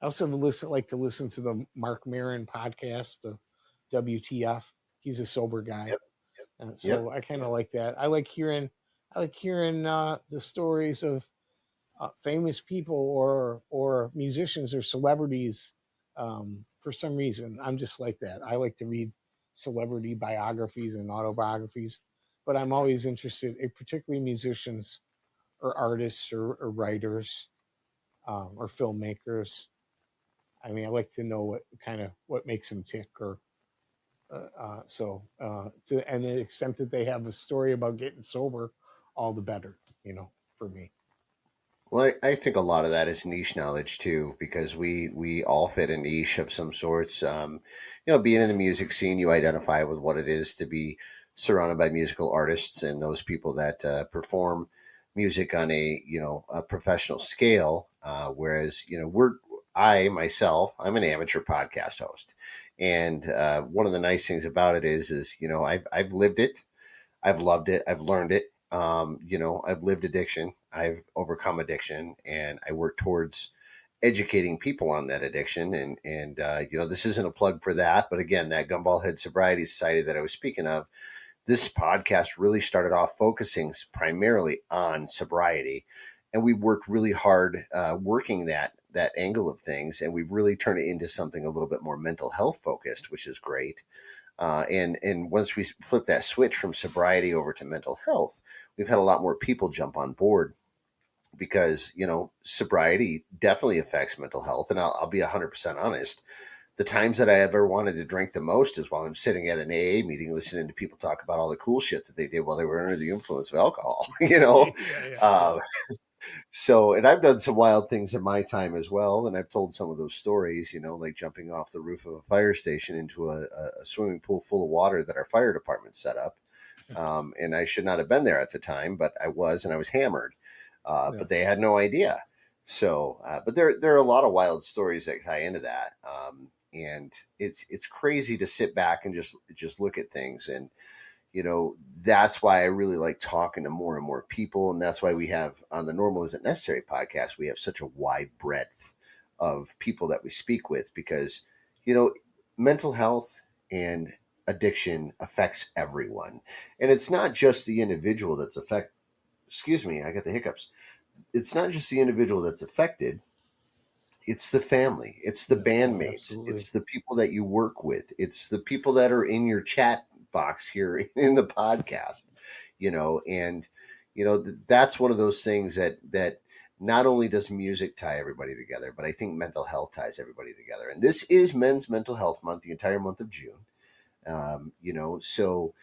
I also like to listen to the Mark Maron podcast, the WTF. He's a sober guy, Yep. and Yep. so I kind of like that. I like hearing the stories of famous people or musicians or celebrities. For some reason, I'm just like that. I like to read celebrity biographies and autobiographies, but I'm always interested, in particularly musicians or artists or writers or filmmakers. I mean, I like to know what makes them tick, or to and the extent that they have a story about getting sober, all the better, for me. Well, I think a lot of that is niche knowledge too, because we all fit a niche of some sorts. Being in the music scene, you identify with what it is to be surrounded by musical artists and those people that perform music on a professional scale. Whereas I myself, I'm an amateur podcast host, and one of the nice things about it is I've lived it. I've loved it. I've learned it. I've lived addiction. I've overcome addiction, and I work towards educating people on that addiction. And this isn't a plug for that, but again, that Gumball Head Sobriety Society that I was speaking of, this podcast really started off focusing primarily on sobriety, and we worked really hard working that angle of things, and we've really turned it into something a little bit more mental health focused, which is great. And once we flip that switch from sobriety over to mental health, we've had a lot more people jump on board because sobriety definitely affects mental health. And I'll be 100% honest. The times that I ever wanted to drink the most is while I'm sitting at an AA meeting, listening to people talk about all the cool shit that they did while they were under the influence of alcohol. Yeah, yeah, yeah. Uh, and I've done some wild things in my time as well. And I've told some of those stories, like jumping off the roof of a fire station into a swimming pool full of water that our fire department set up. And I should not have been there at the time, but I was, and I was hammered. Yeah. But they had no idea. So, but there are a lot of wild stories that tie into that, and it's crazy to sit back and just look at things. And that's why I really like talking to more and more people, and that's why we have on the Normal Isn't Necessary podcast, we have such a wide breadth of people that we speak with, because you know mental health and addiction affects everyone, and it's not just the individual that's affected. Excuse me, I got the hiccups. It's not just the individual that's affected, it's the family, it's the Yeah, bandmates, absolutely. it's the people that you work with, it's the people that are in your chat box here in the podcast. And that's one of those things that not only does music tie everybody together, but I think mental health ties everybody together. And this is Men's Mental Health Month, the entire month of June. So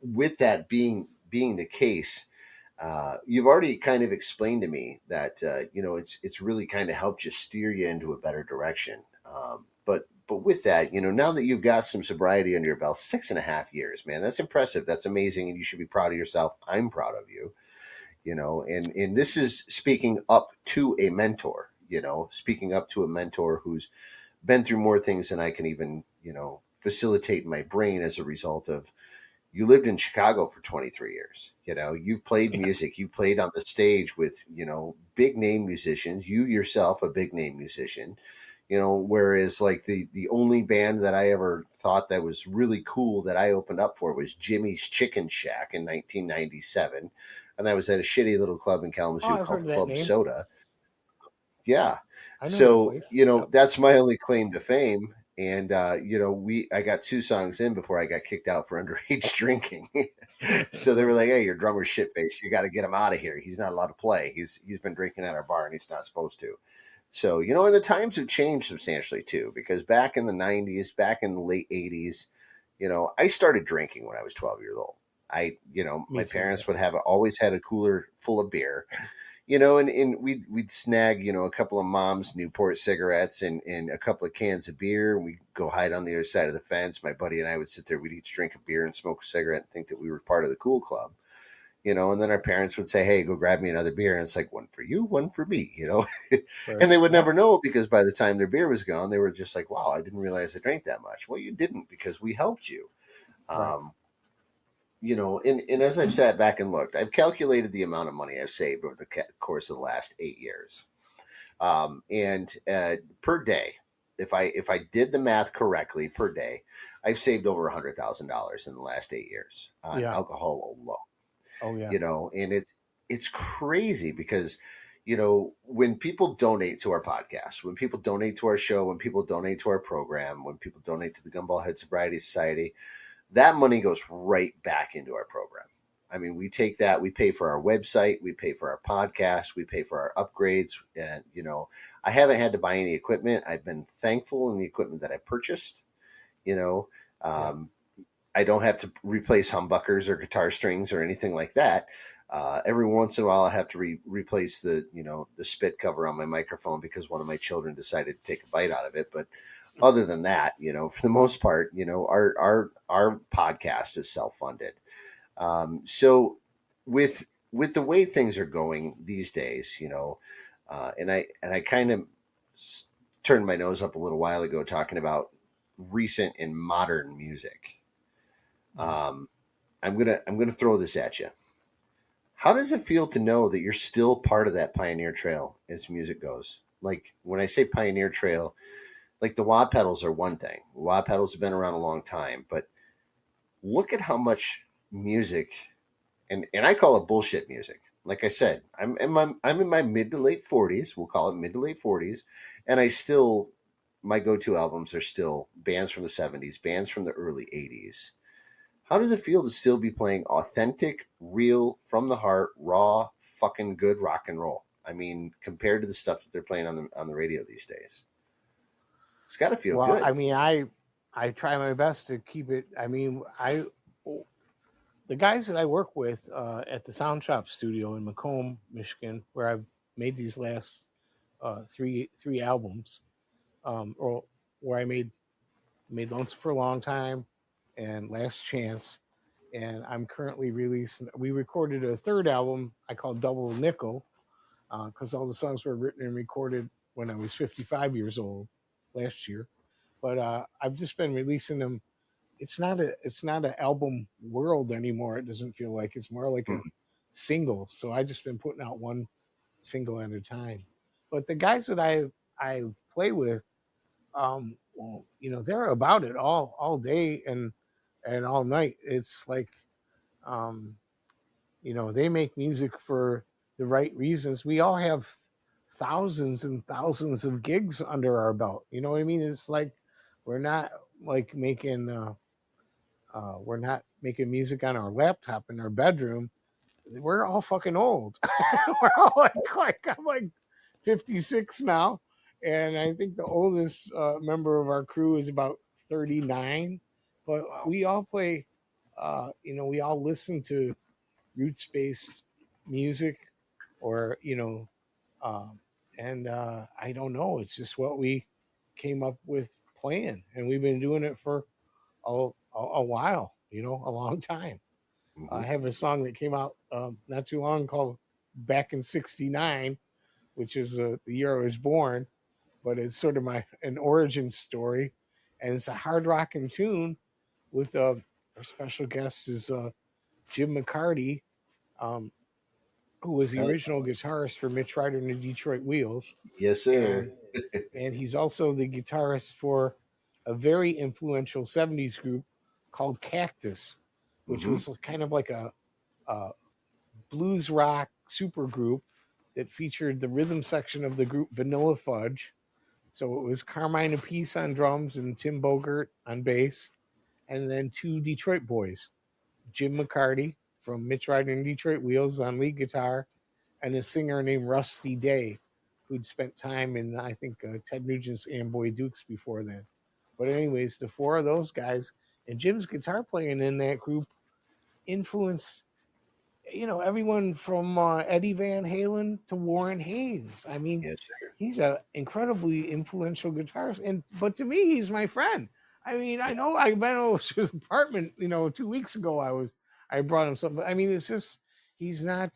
with that being the case, you've already kind of explained to me that it's really kind of helped you steer you into a better direction. But with that, now that you've got some sobriety under your belt, 6.5 years, man, that's impressive. That's amazing, and you should be proud of yourself. I'm proud of you. And this is speaking up to a mentor. Speaking up to a mentor who's been through more things than I can even facilitate in my brain as a result of you lived in Chicago for 23 years. You've played Yeah. music, you played on the stage with, big name musicians, you yourself, a big name musician, whereas like the only band that I ever thought that was really cool that I opened up for was Jimmy's Chicken Shack in 1997. And I was at a shitty little club in Oh, Kalamazoo I've called heard of that Club name. Soda. Yeah. I know that So, place. Yep. that's my only claim to fame. And I got two songs in before I got kicked out for underage drinking. So they were like, "Hey, your drummer's shit faced. You got to get him out of here. He's not allowed to play. He's been drinking at our bar and he's not supposed to." So and the times have changed substantially too, because back in the '90s, back in the late '80s, I started drinking when I was 12 years old. Me My too. Yeah. parents would have always had a cooler full of beer, and we'd snag, a couple of mom's Newport cigarettes and a couple of cans of beer, and we'd go hide on the other side of the fence. My buddy and I would sit there, we'd each drink a beer and smoke a cigarette and think that we were part of the cool club, and then our parents would say, "Hey, go grab me another beer." And it's like, one for you, one for me. Right. And they would Yep. never know, because by the time their beer was gone, they were just like, "Wow, I didn't realize I drank that much." Well, you didn't, because we helped you. Right. Um, and as I've sat back and looked, I've calculated the amount of money I've saved over the course of the last 8 years. And per day, if I did the math correctly, per day, I've saved over $100,000 in the last 8 years on Yeah. alcohol alone. Oh yeah. And it's crazy, because when people donate to our podcast, when people donate to our show, when people donate to our program, when people donate to the Gumball Head Sobriety Society, that money goes right back into our program. I mean, we take that, we pay for our website, we pay for our podcast, we pay for our upgrades. And, I haven't had to buy any equipment. I've been thankful in the equipment that I purchased. You know, Yep. um, I don't have to replace humbuckers or guitar strings or anything like that. Every once in a while, I have to replace the spit cover on my microphone because one of my children decided to take a bite out of it. But other than that, for the most part, our podcast is self funded. So with the way things are going these days, and I kind of turned my nose up a little while ago talking about recent and modern music. Mhm. Um, I'm gonna throw this at you. How does it feel to know that you're still part of that pioneer trail as music goes? Like, when I say pioneer trail, like the wah pedals are one thing. Wah pedals have been around a long time, but look at how much music, and I call it bullshit music. Like I said, I'm in my mid to late 40s. We'll call it mid to late 40s, and I still, my go-to albums are still bands from the 70s, bands from the early 80s. How does it feel to still be playing authentic, real, from the heart, raw, fucking good rock and roll? I mean, compared to the stuff that they're playing on the radio these days, it's got to feel Well, good. I mean, I try my best to keep it. I mean, I the guys that I work with at the Sound Shop Studio in Macomb, Michigan, where I've made these last three albums, or where I made Lonesome for a Long Time and Last Chance, and I'm currently releasing. We recorded a third album I call Double Nickel, because all the songs were written and recorded when I was 55 years old last year. But I've just been releasing them. It's not an album world anymore. It doesn't feel like it's more like a Mhm. single. So I just been putting out one single at a time. But the guys that I play with, well, they're about it all day and all night. It's like, um, they make music for the right reasons. We all have thousands and thousands of gigs under our belt. You know what I mean? It's like we're not like we're not making music on our laptop in our bedroom. We're all fucking old. We're all like I'm like 56 now, and I think the oldest member of our crew is about 39. But Wow. we all play. We all listen to roots based music, or and I don't know. It's just what we came up with playing, and we've been doing it for a while. A long time. I Hmm. have a song that came out not too long called "Back in '69," which is the year I was born, but it's sort of an origin story, and it's a hard rocking tune with our special guest is Jim McCarty, um, who was the Oh, original guitarist for Mitch Ryder and the Detroit Wheels, yes, sir. and he's also the guitarist for a very influential '70s group called Cactus, which Hmm. was kind of like a blues rock super group that featured the rhythm section of the group Vanilla Fudge. So it was Carmine Appice on drums and Tim Bogert on bass, and then two Detroit boys, Jim McCarty from Mitch Ryder and Detroit Wheels on lead guitar, and a singer named Rusty Day, who'd spent time in, I think, Ted Nugent's Amboy Dukes before then. But, anyways, the four of those guys and Jim's guitar playing in that group influenced everyone from Eddie Van Halen to Warren Haynes. I mean, Yes, sir. he's an incredibly influential guitarist, but to me, he's my friend. I mean, I know I went over to his apartment, 2 weeks ago. I brought him something. I mean, it's just he's not,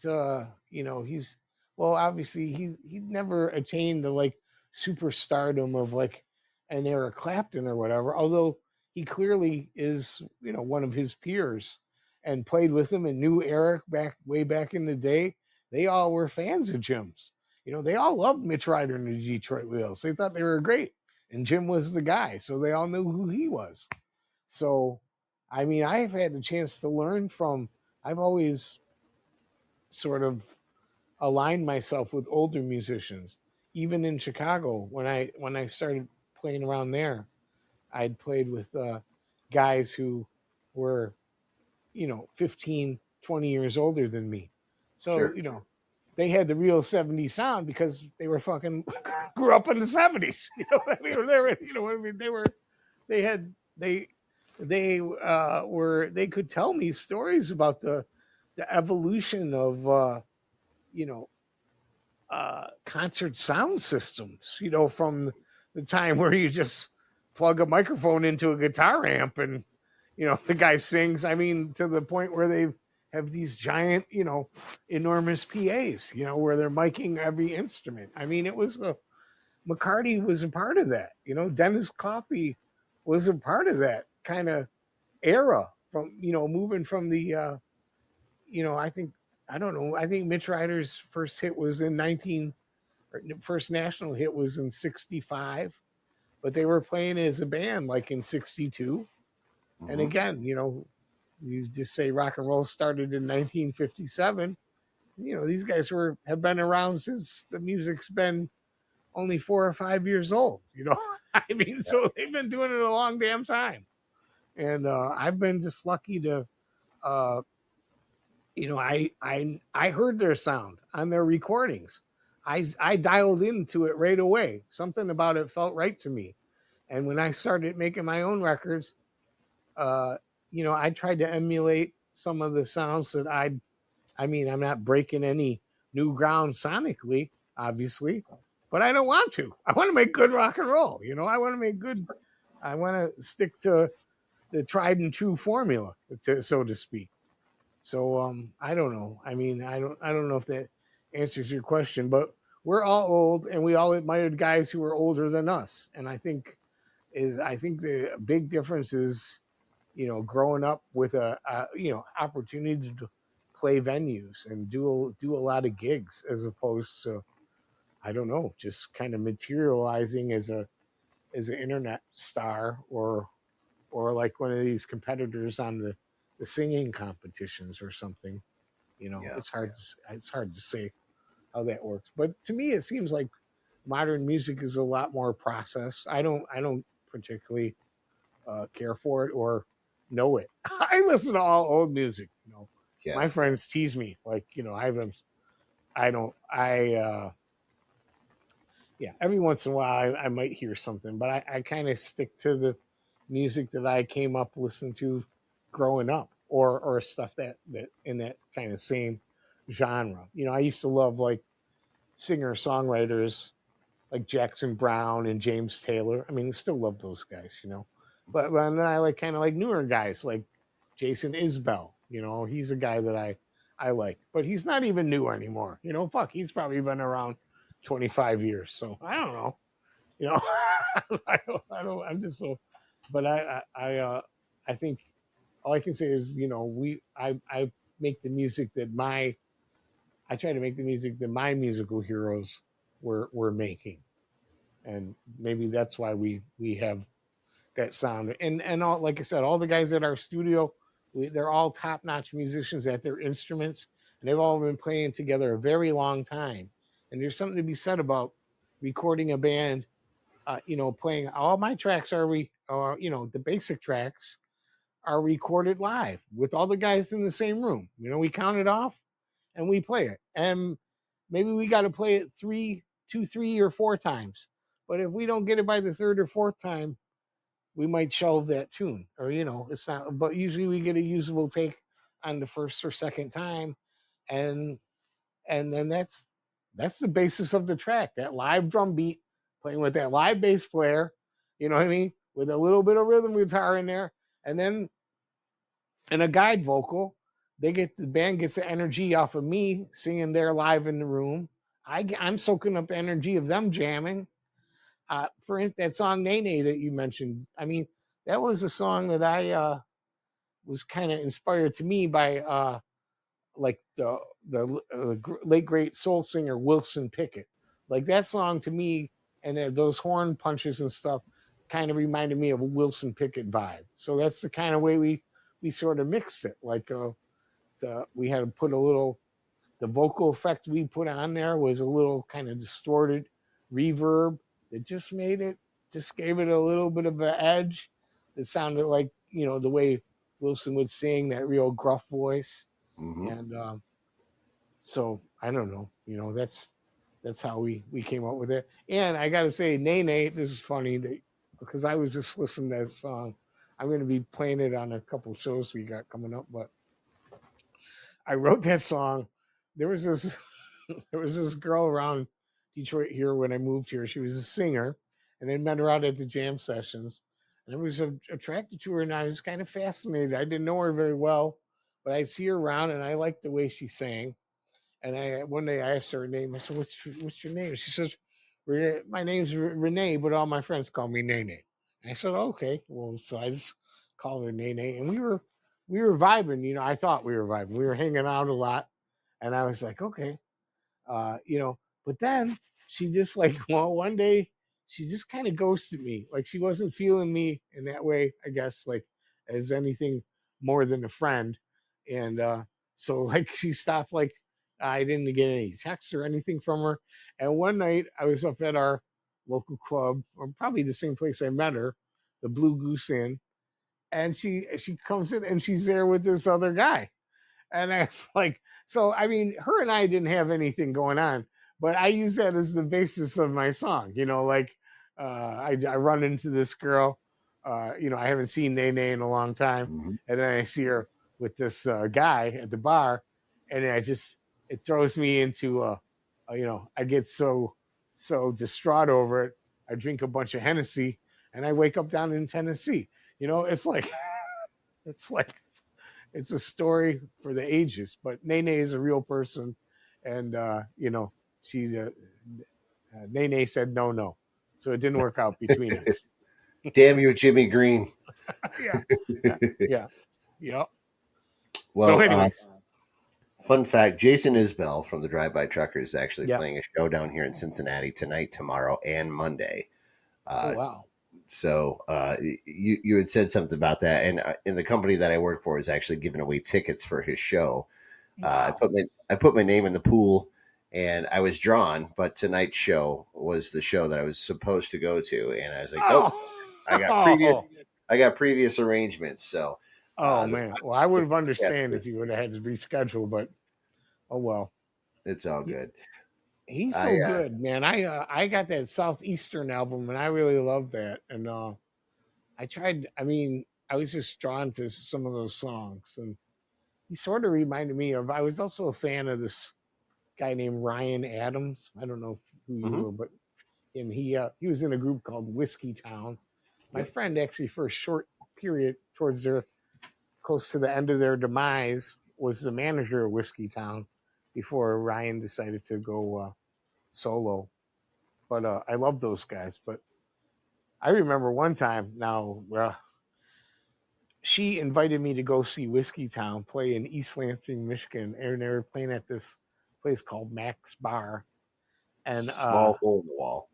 he's well, obviously he never attained the like superstardom of like an Eric Clapton or whatever. Although he clearly is, one of his peers and played with him and knew Eric way back in the day. They all were fans of Jim's. They all loved Mitch Ryder and the Detroit Wheels. They thought they were great, and Jim was the guy, so they all knew who he was. So, I mean, I've had the chance to learn from. I've always sort of aligned myself with older musicians. Even in Chicago, when I started playing around there, I'd played with guys who were 15, 20 years older than me. So, Sure. they had the real '70s sound because they were fucking grew up in the '70s. They were, what I mean? They had, they could tell me stories about the evolution of, you know, concert sound systems, from the time where you just plug a microphone into a guitar amp and, the guy sings. I mean, to the point where they have these giant, enormous PAs, where they're miking every instrument. I mean, McCarty was a part of that. Dennis Coffey was a part of that kind of era from, moving from the, I think, I don't know. I think Mitch Ryder's first hit was in 19, first national hit was in '65, but they were playing as a band like in '62. And Hmm. again, you just say rock and roll started in 1957. These guys have been around since the music's been only 4 or 5 years old. I mean, so they've been doing it a long damn time. And I've been just lucky to, uh, I heard their sound on their recordings. I dialed into it right away. Something about it felt right to me. And when I started making my own records, uh, I tried to emulate some of the sounds that I mean, I'm not breaking any new ground sonically, obviously, but I don't want to. I want to make good rock and roll. I want to make good. I want to stick to the tried and true formula, so to speak. So I don't know. I mean, I don't know if that answers your question. But we're all old, and we all admired guys who were older than us. And I think the big difference is, growing up with a opportunity to play venues and do a lot of gigs, as opposed to, I don't know, just kind of materializing as an internet star, or like one of these competitors on the singing competitions or something. Yeah. It's hard to say how that works. But to me, it seems like modern music is a lot more processed. I don't particularly care for it or know it. I listen to all old music. Yeah. My friends tease me like, I don't yeah, every once in a while I might hear something, but I kind of stick to the music that I came up listening to growing up, or stuff that in that kind of same genre. I used to love like singer songwriters like Jackson Brown and James Taylor. I mean, I still love those guys. But then I like kind of like newer guys like Jason Isbell. He's a guy that I like, but he's not even new anymore. Fuck, he's probably been around 25 years. So I don't know. You know, I'm just so, but I think all I can say is, I make the music that I try to make the music that my musical heroes were making, and maybe that's why we have that sound. And all, like I said, all the guys at our studio, they're all top notch musicians at their instruments, and they've all been playing together a very long time. And there's something to be said about recording a band. Playing all my tracks the basic tracks are recorded live with all the guys in the same room. We count it off and we play it. And maybe we got to play it 3 or 4 times. But if we don't get it by the third or fourth time, we might shelve that tune. Or, it's not, but usually we get a usable take on the first or second time. And then that's the basis of the track. That live drum beat playing with that live bass player, you know what I mean? With a little bit of rhythm guitar in there. And then and a guide vocal. The band gets the energy off of me singing there live in the room. I'm soaking up the energy of them jamming. For instance, that song "Nene" that you mentioned. I mean, that was a song that I was kind of inspired to me by like the late great soul singer Wilson Pickett. Like that song to me, and those horn punches and stuff kind of reminded me of a Wilson Pickett vibe. So that's the kind of way we sort of mixed it. Like we had to put a little, the vocal effect we put on there was a little kind of distorted reverb that just gave it a little bit of an edge. It sounded like, the way Wilson would sing, that real gruff voice. Hmm. And so I don't know, that's how we came up with it. And I gotta say, Nene, this is funny because I was just listening to that song. I'm gonna be playing it on a couple shows we got coming up, but I wrote that song. There was this there was this girl around Detroit here when I moved here. She was a singer, and I met her out at the jam sessions. And I was attracted to her, and I was kind of fascinated. I didn't know her very well, but I'd see her around, and I liked the way she sang. And one day I asked her name. I said, "What's your name?" She says, "My name's Renee, but all my friends call me Nene." And I said, "Okay." Well, so I just called her Nene, and we were vibing. I thought we were vibing. We were hanging out a lot, and I was like, "Okay." uh, you know. But then she just like, well, one day she just kind of ghosted me. Like she wasn't feeling me in that way, I guess, like as anything more than a friend. And so like she stopped. Like I didn't get any texts or anything from her. And one night I was up at our local club, or probably the same place I met her, the Blue Goose Inn, and she comes in and she's there with this other guy. And it's like, so I mean, her and I didn't have anything going on, but I use that as the basis of my song. Like I run into this girl, I haven't seen Nene in a long time, Hmm. and then I see her with this guy at the bar, and it throws me into I get so distraught over it. I drink a bunch of Hennessy, and I wake up down in Tennessee. It's like it's like it's a story for the ages. But Nene is a real person, and she Nene said no, so it didn't work out between us. Damn you, Jimmy Green. Yeah, yeah, yeah, yep. So, Well, anyways, fun fact: Jason Isbell from the Drive By Trucker is actually yep. playing a show down here in Cincinnati tonight, tomorrow, and Monday. Oh Uh, wow. so you had said something about that, and in the company that I work for is actually giving away tickets for his show. Wow. I put my name in the pool, and I was drawn. But tonight's show was the show that I was supposed to go to, and I was like, nope, Oh. I got previous Oh. I got previous arrangements. So Oh the man. Well, I would have understand if podcasters, you would have had to reschedule, but oh well. it's all He, good. he's I so good, man. I got that Southeastern album, and I really love that. And I tried. I mean, I was just drawn to some of those songs, and he sort of reminded me of. I was also a fan of this guy named Ryan Adams. I don't know who you mhm, were, but and he was in a group called Whiskey Town. My yep. friend actually, for a short period towards their close to the end of their demise, was the manager of Whiskey Town before Ryan decided to go solo. But I love those guys. But I remember one time now, she invited me to go see Whiskey Town play in East Lansing, Michigan, and they were playing at this place called Max Bar. And Small hole in the wall.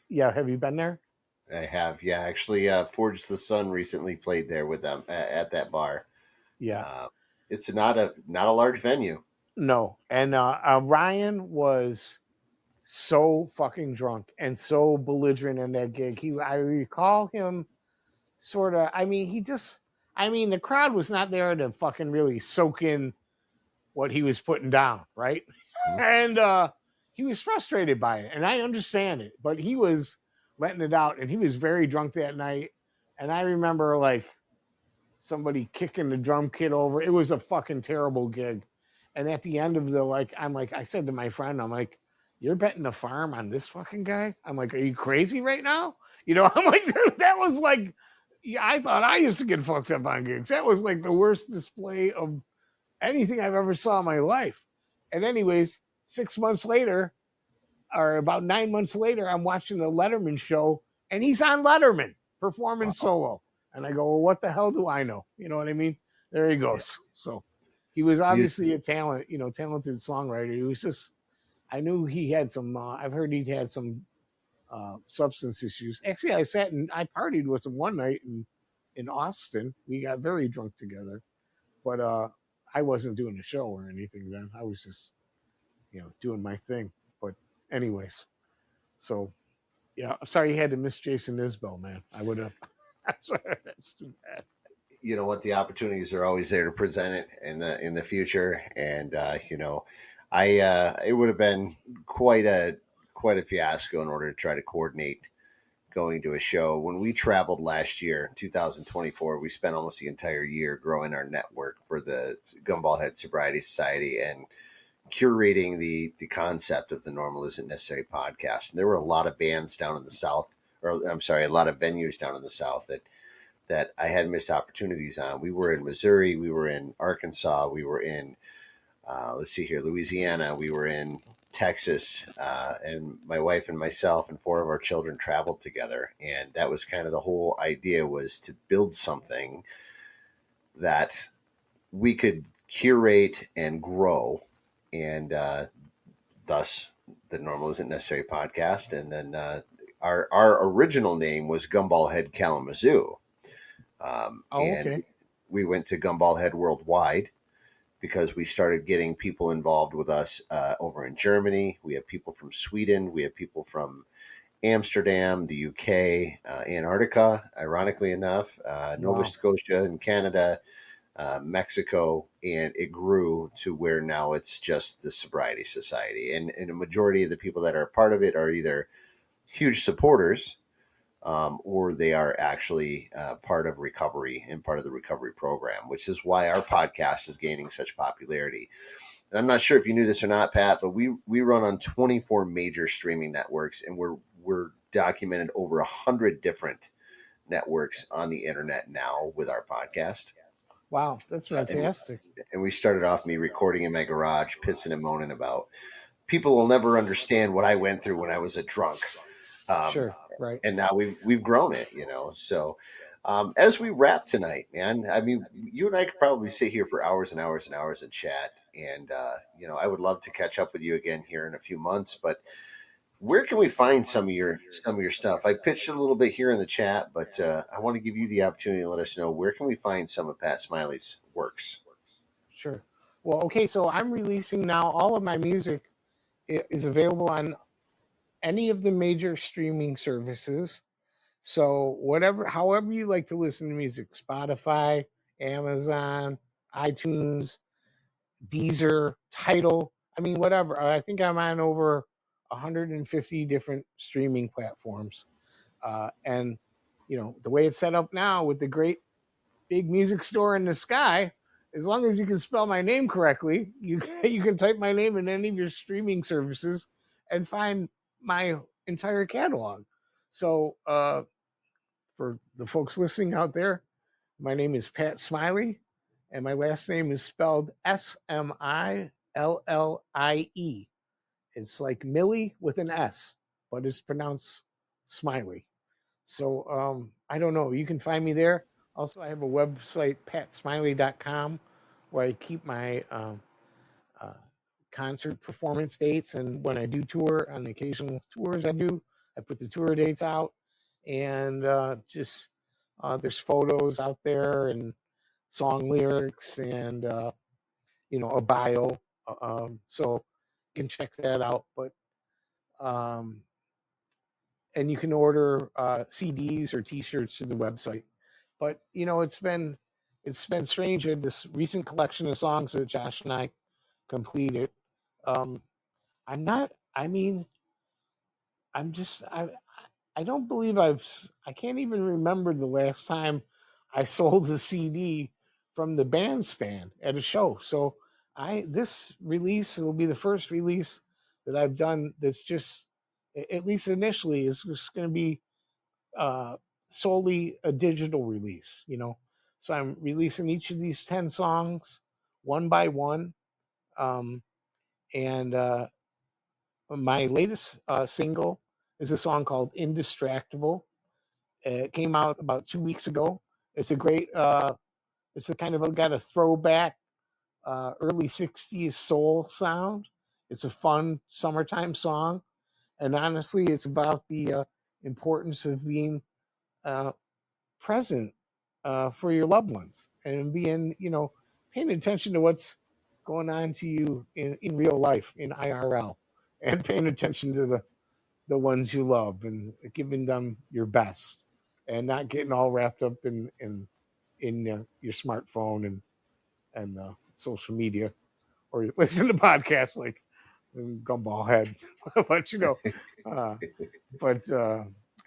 yeah, have you been there? I have, yeah. Actually, Forge the Sun recently played there with them at that bar. Yeah, Uh, it's not a large venue. no. And Ryan was so fucking drunk and so belligerent in that gig. I recall him sort of. I mean, he just. I mean, the crowd was not there to fucking really soak in what he was putting down, right? Mhm. And he was frustrated by it, and I understand it. But he was letting it out, and he was very drunk that night. And I remember like somebody kicking the drum kit over. It was a fucking terrible gig. And at the end of the I'm like, I said to my friend, I'm like, you're betting the farm on this fucking guy? I'm like, are you crazy right now? I'm like, that was like, yeah, I thought I used to get fucked up on gigs. That was like the worst display of anything I've ever saw in my life. And anyways, 6 months later, or about 9 months later, I'm watching the Letterman show, and he's on Letterman performing Wow. solo. And I go, well, what the hell do I know? You know what I mean? There he Yeah. goes. So he was Music, obviously a talented songwriter. He was just, I knew he had some. I've heard he had some substance issues. Actually, I partied with him one night in Austin. We got very drunk together, but I wasn't doing a show or anything then. I was just doing my thing. But anyways, so yeah, I'm sorry you had to miss Jason Isbell, man. I would have. I'm sorry, that's too bad. you know what, the opportunities are always there to present it in the future, and I it would have been quite a quite a fiasco in order to try to coordinate going to a show. When we traveled last year, 2024, we spent almost the entire year growing our network for the Gumball Head Sobriety Society and curating the concept of the Normal Isn't Necessary podcast. And there were a lot of bands down in the South, or I'm sorry, a lot of venues down in the South that I had missed opportunities on. We were in Missouri, we were in Arkansas, we were in let's see here, Louisiana, we were in Texas, and my wife and myself and four of our children traveled together, and that was kind of the whole idea, was to build something that we could curate and grow, and thus the Normal Isn't Necessary podcast. And then our original name was Gumball Head Kalamazoo, Oh, and okay. we went to Gumball Head Worldwide because we started getting people involved with us over in Germany. We have people from Sweden. We have people from Amsterdam, the UK, Antarctica, ironically enough, Nova Wow. Scotia in Canada, Mexico, and it grew to where now it's just the Sobriety Society. And a majority of the people that are a part of it are either huge supporters, or they are actually part of recovery and part of the recovery program, which is why our podcast is gaining such popularity. And I'm not sure if you knew this or not, Pat, but we run on 24 major streaming networks, and we're documented over 100 different networks on the internet now with our podcast. Wow, that's and fantastic. and we started off me recording in my garage, pissing and moaning about people will never understand what I went through when I was a drunk. Um, Sure, right. and now we've grown it, So as we wrap tonight, man, I mean, you and I could probably sit here for hours and hours and hours and chat. And I would love to catch up with you again here in a few months. But where can we find some of your stuff? I pitched it a little bit here in the chat, but I want to give you the opportunity to let us know where can we find some of Pat Smiley's works. Sure. Well, okay, so I'm releasing now all of my music is available on any of the major streaming services. So whatever, however you like to listen to music, Spotify, Amazon, iTunes, Deezer, Tidal. I mean, whatever. I think I'm on over 150 different streaming platforms. And the way it's set up now with the great big music store in the sky, as long as you can spell my name correctly, you can type my name in any of your streaming services and find my entire catalog. So for the folks listening out there, my name is Pat Smiley, and my last name is spelled Smillie. It's like Millie with an S, but it's pronounced Smiley. So I don't know. You can find me there. Also, I have a website, patsmiley.com, where I keep my uh, concert performance dates. And when I do tour, on the occasional tours I do, I put the tour dates out. And just there's photos out there and song lyrics and, a bio. So you can check that out. But um, and you can order CDs or T-shirts to the website. But it's been strange. This recent collection of songs that Josh and I completed. Um, I'm not. I mean, I'm just. I don't believe I can't even remember the last time I sold a CD from the bandstand at a show. So this release will be the first release that I've done that's just, at least initially, is just going to be uh, solely a digital release. So I'm releasing each of these 10 songs one by one. Um, and my latest single is a song called Indistractable. It came out about 2 weeks ago. It's a great, it's a kind of got a throwback early 60s soul sound. It's a fun summertime song. And honestly, it's about the importance of being uh, present for your loved ones and being, paying attention to what's going on to you in real life, in IRL, and paying attention to the ones you love and giving them your best and not getting all wrapped up in your smartphone and social media or listen to podcasts like Gumball Head. but uh, but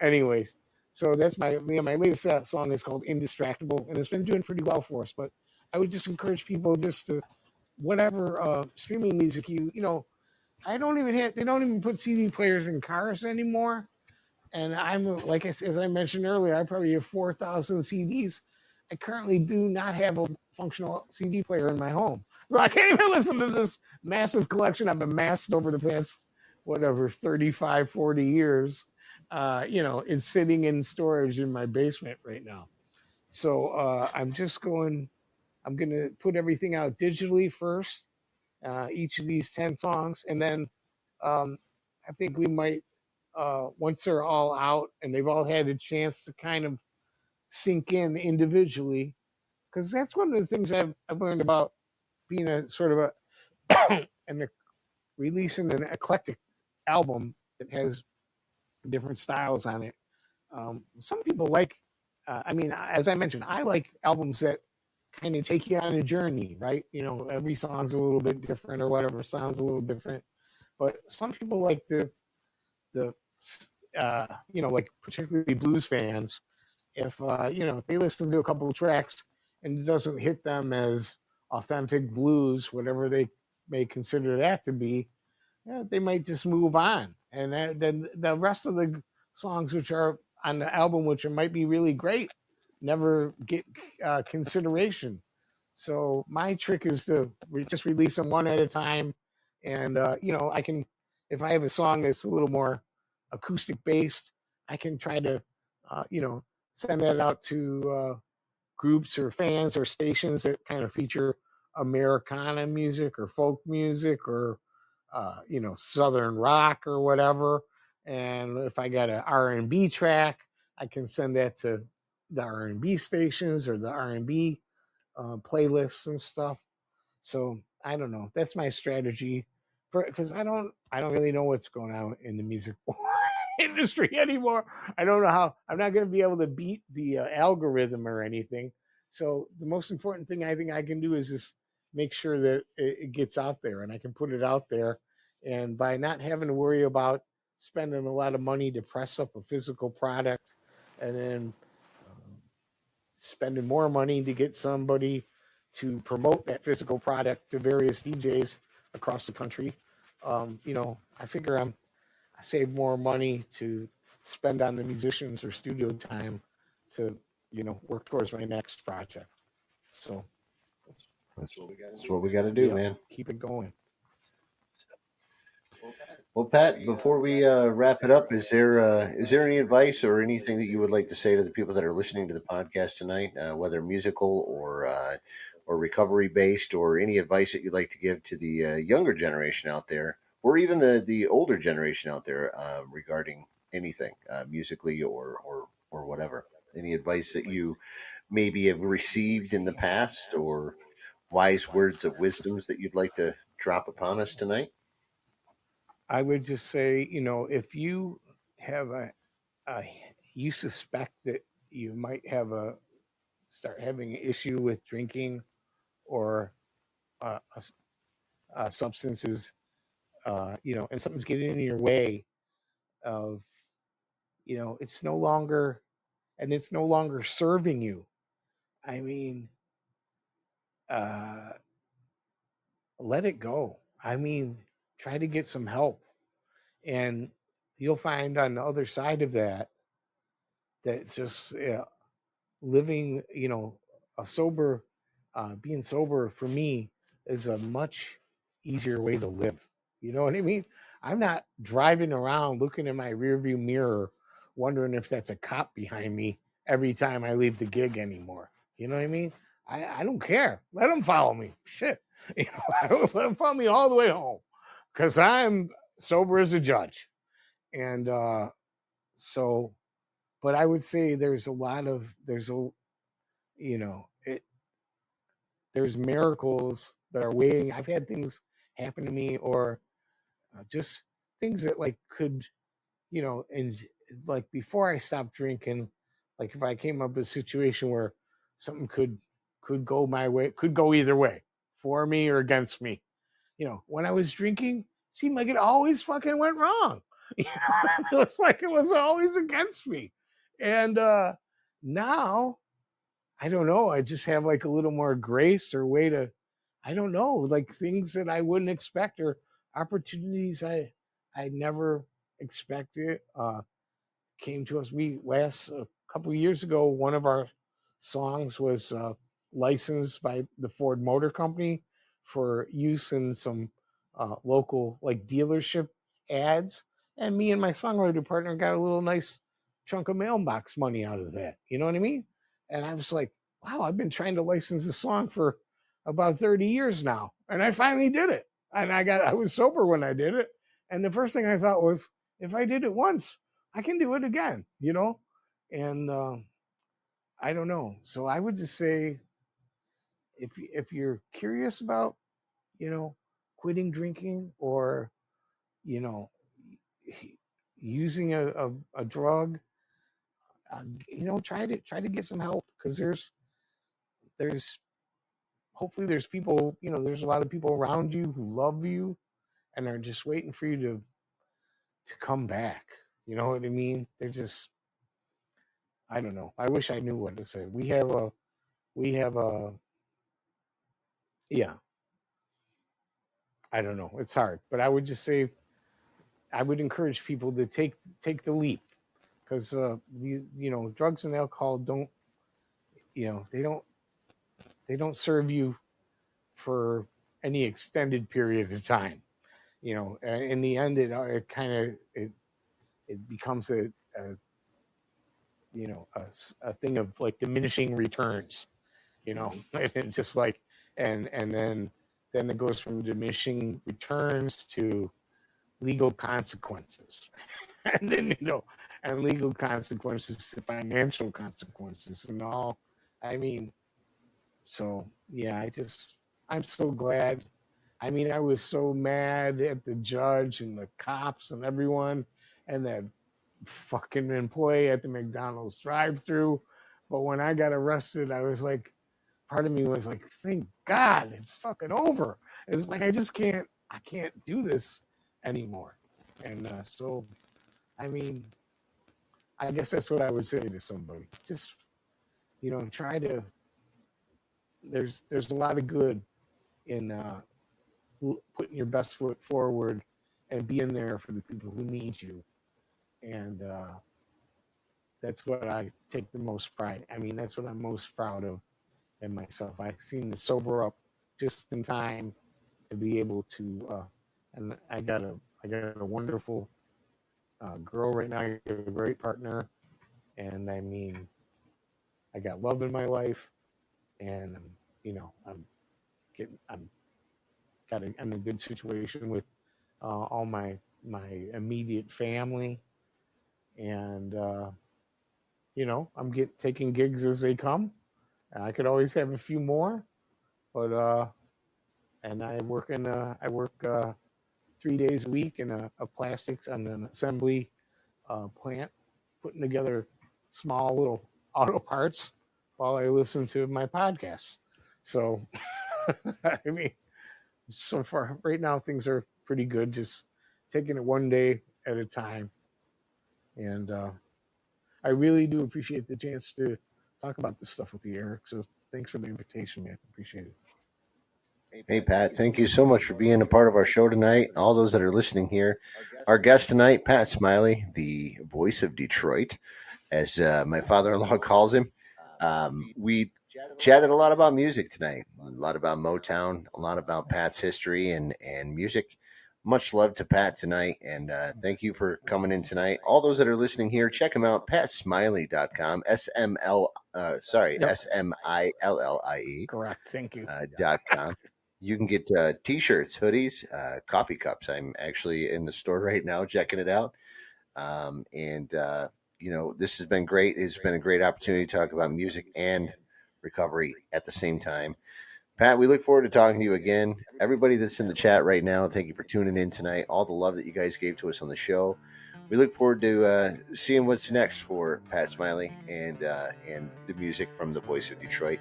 anyways, so that's my latest song is called Indistractable, and it's been doing pretty well for us. But I would just encourage people just to whatever streaming music I don't even have they don't even put CD players in cars anymore. And I'm like as I mentioned earlier, I probably have 4,000 CDs. I currently do not have a functional CD player in my home, so I can't even listen to this massive collection I've amassed over the past whatever 35, 40 years. It's sitting in storage in my basement right now. So I'm going to put everything out digitally first, each of these 10 songs, and then um, I think we might once they're all out and they've all had a chance to kind of sink in individually, because that's one of the things I've learned about being a sort of and releasing an eclectic album that has different styles on it. Some people like, I mean, as I mentioned, I like albums that kind of take you on a journey, right? Every song's a little bit different or whatever, sounds a little different. But some people like the like particularly blues fans, if they listen to a couple of tracks and it doesn't hit them as authentic blues, whatever they may consider that to be, yeah, they might just move on. And then the rest of the songs which are on the album, which might be really great, never get consideration. So my trick is to just release them one at a time, and I can, if I have a song that's a little more acoustic based, I can try to, send that out to groups or fans or stations that kind of feature Americana music or folk music or Southern rock or whatever. And if I got an R&B track, I can send that to the R&B stations or the R&B playlists and stuff. So I don't know. That's my strategy, because I don't really know what's going on in the music industry anymore. I don't know how. I'm not going to be able to beat the algorithm or anything. So the most important thing I think I can do is just make sure that it gets out there, and I can put it out there. And by not having to worry about spending a lot of money to press up a physical product, and then spending more money to get somebody to promote that physical product to various DJs across the country. I figure I save more money to spend on the musicians or studio time to, work towards my next project. So That's what we got to do, yeah, man. keep it going. Well, Pat, before we wrap it up, is there any advice or anything that you would like to say to the people that are listening to the podcast tonight, whether musical or recovery based, or any advice that you'd like to give to the younger generation out there, or even the older generation out there regarding anything musically or whatever? Any advice that you maybe have received in the past, or wise words of wisdoms that you'd like to drop upon us tonight? I would just say, if you have a you suspect that you might have a start having an issue with drinking or substances, and something's getting in your way of, it's no longer, and it's no longer serving you. I mean, uh, let it go. I mean, try to get some help, and you'll find on the other side of that that just living, a sober, being sober for me is a much easier way to live. You know what I mean? I'm not driving around looking in my rearview mirror, wondering if that's a cop behind me every time I leave the gig anymore. You know what I mean? I don't care. Let them follow me. Shit. Let them follow me all the way home, because I'm sober as a judge. And so, but I would say you know, it, there's miracles that are waiting. I've had things happen to me, or just things that like could, and like before I stopped drinking, like if I came up with a situation where something could go my way, could go either way, for me or against me. When I was drinking, it seemed like it always fucking went wrong. It was like it was always against me. And now I don't know. I just have like a little more grace or way to, I don't know, like things that I wouldn't expect, or opportunities I never expected came to us. We last a couple of years ago, one of our songs was licensed by the Ford Motor Company for use in some local like dealership ads, and me and my songwriter partner got a little nice chunk of mailbox money out of that. You know what I mean? And I was like, wow, I've been trying to license this song for about 30 years now, and I finally did it. And I was sober when I did it, and the first thing I thought was, if I did it once, I can do it again. And I don't know. So I would just say, if you're curious about, you know, quitting drinking, or, you know, using a drug, try to get some help, because there's hopefully there's people, there's a lot of people around you who love you and are just waiting for you to come back. You know what I mean? They're just, I don't know. I wish I knew what to say. We have a yeah, I don't know. It's hard, but I would just say I would encourage people to take the leap, because drugs and alcohol don't, they don't they don't serve you for any extended period of time. In the end, it kind of it becomes a thing of like diminishing returns. And just like and then it goes from diminishing returns to legal consequences, and then and legal consequences to financial consequences and all. I mean, so yeah, I'm so glad. I mean, I was so mad at the judge and the cops and everyone and that fucking employee at the McDonald's drive-through. But when I got arrested, I was like, part of me was like, thank God it's fucking over. It's like I can't do this anymore. And so, I mean, I guess that's what I would say to somebody. Just try to. There's a lot of good in putting your best foot forward and being there for the people who need you, and that's what I take the most pride. I mean, that's what I'm most proud of in myself. I seem to sober up just in time to be able to. And I got a wonderful girl right now. I got a great partner, and I mean, I got love in my life, and I'm I'm in a good situation with all my immediate family, and I'm taking gigs as they come. I could always have a few more, but and I work 3 days a week in a plastics and an assembly plant, putting together small little auto parts while I listen to my podcasts. So, I mean, so far right now things are pretty good. Just taking it one day at a time, and I really do appreciate the chance to talk about this stuff with you, Eric. So thanks for the invitation, man. Appreciate it. Hey, Pat, thank you so much for being a part of our show tonight. All those that are listening here, our guest tonight, Pat Smillie, the voice of Detroit, as my father-in-law calls him. We chatted a lot about music tonight, a lot about Motown, a lot about Pat's history and music. Much love to Pat tonight, and thank you for coming in tonight. All those that are listening here, check him out, PatSmillie.com, SMILLIE. Correct. Thank you. .com. You can get T-shirts, hoodies, coffee cups. I'm actually in the store right now checking it out. This has been great. It's been a great opportunity to talk about music and recovery at the same time. Pat, we look forward to talking to you again. Everybody that's in the chat right now, thank you for tuning in tonight. All the love that you guys gave to us on the show. We look forward to seeing what's next for Pat Smillie and the music from the voice of Detroit.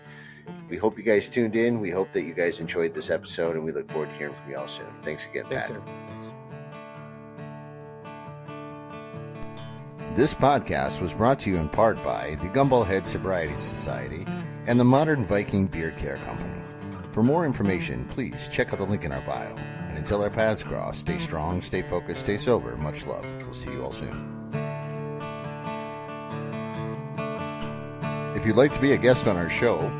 We hope you guys tuned in. We hope that you guys enjoyed this episode, and we look forward to hearing from you all soon. Thanks again, Pat. Thanks. This podcast was brought to you in part by the Gumball Head Sobriety Society and the Modern Viking Beard Care Company. For more information, please check out the link in our bio. And until our paths cross, stay strong, stay focused, stay sober. Much love. We'll see you all soon. If you'd like to be a guest on our show,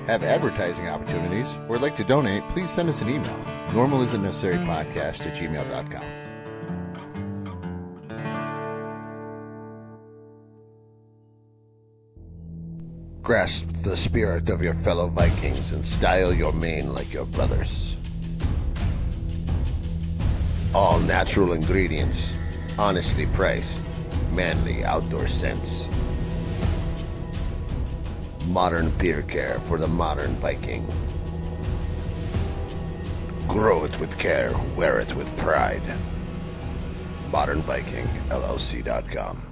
have advertising opportunities, or like to donate, please send us an email. normalisnecessarypodcast@gmail.com. Grasp the spirit of your fellow Vikings and style your mane like your brothers. All natural ingredients, honestly priced, manly outdoor scents. Modern beer care for the modern Viking. Grow it with care, wear it with pride. ModernVikingLLC.com.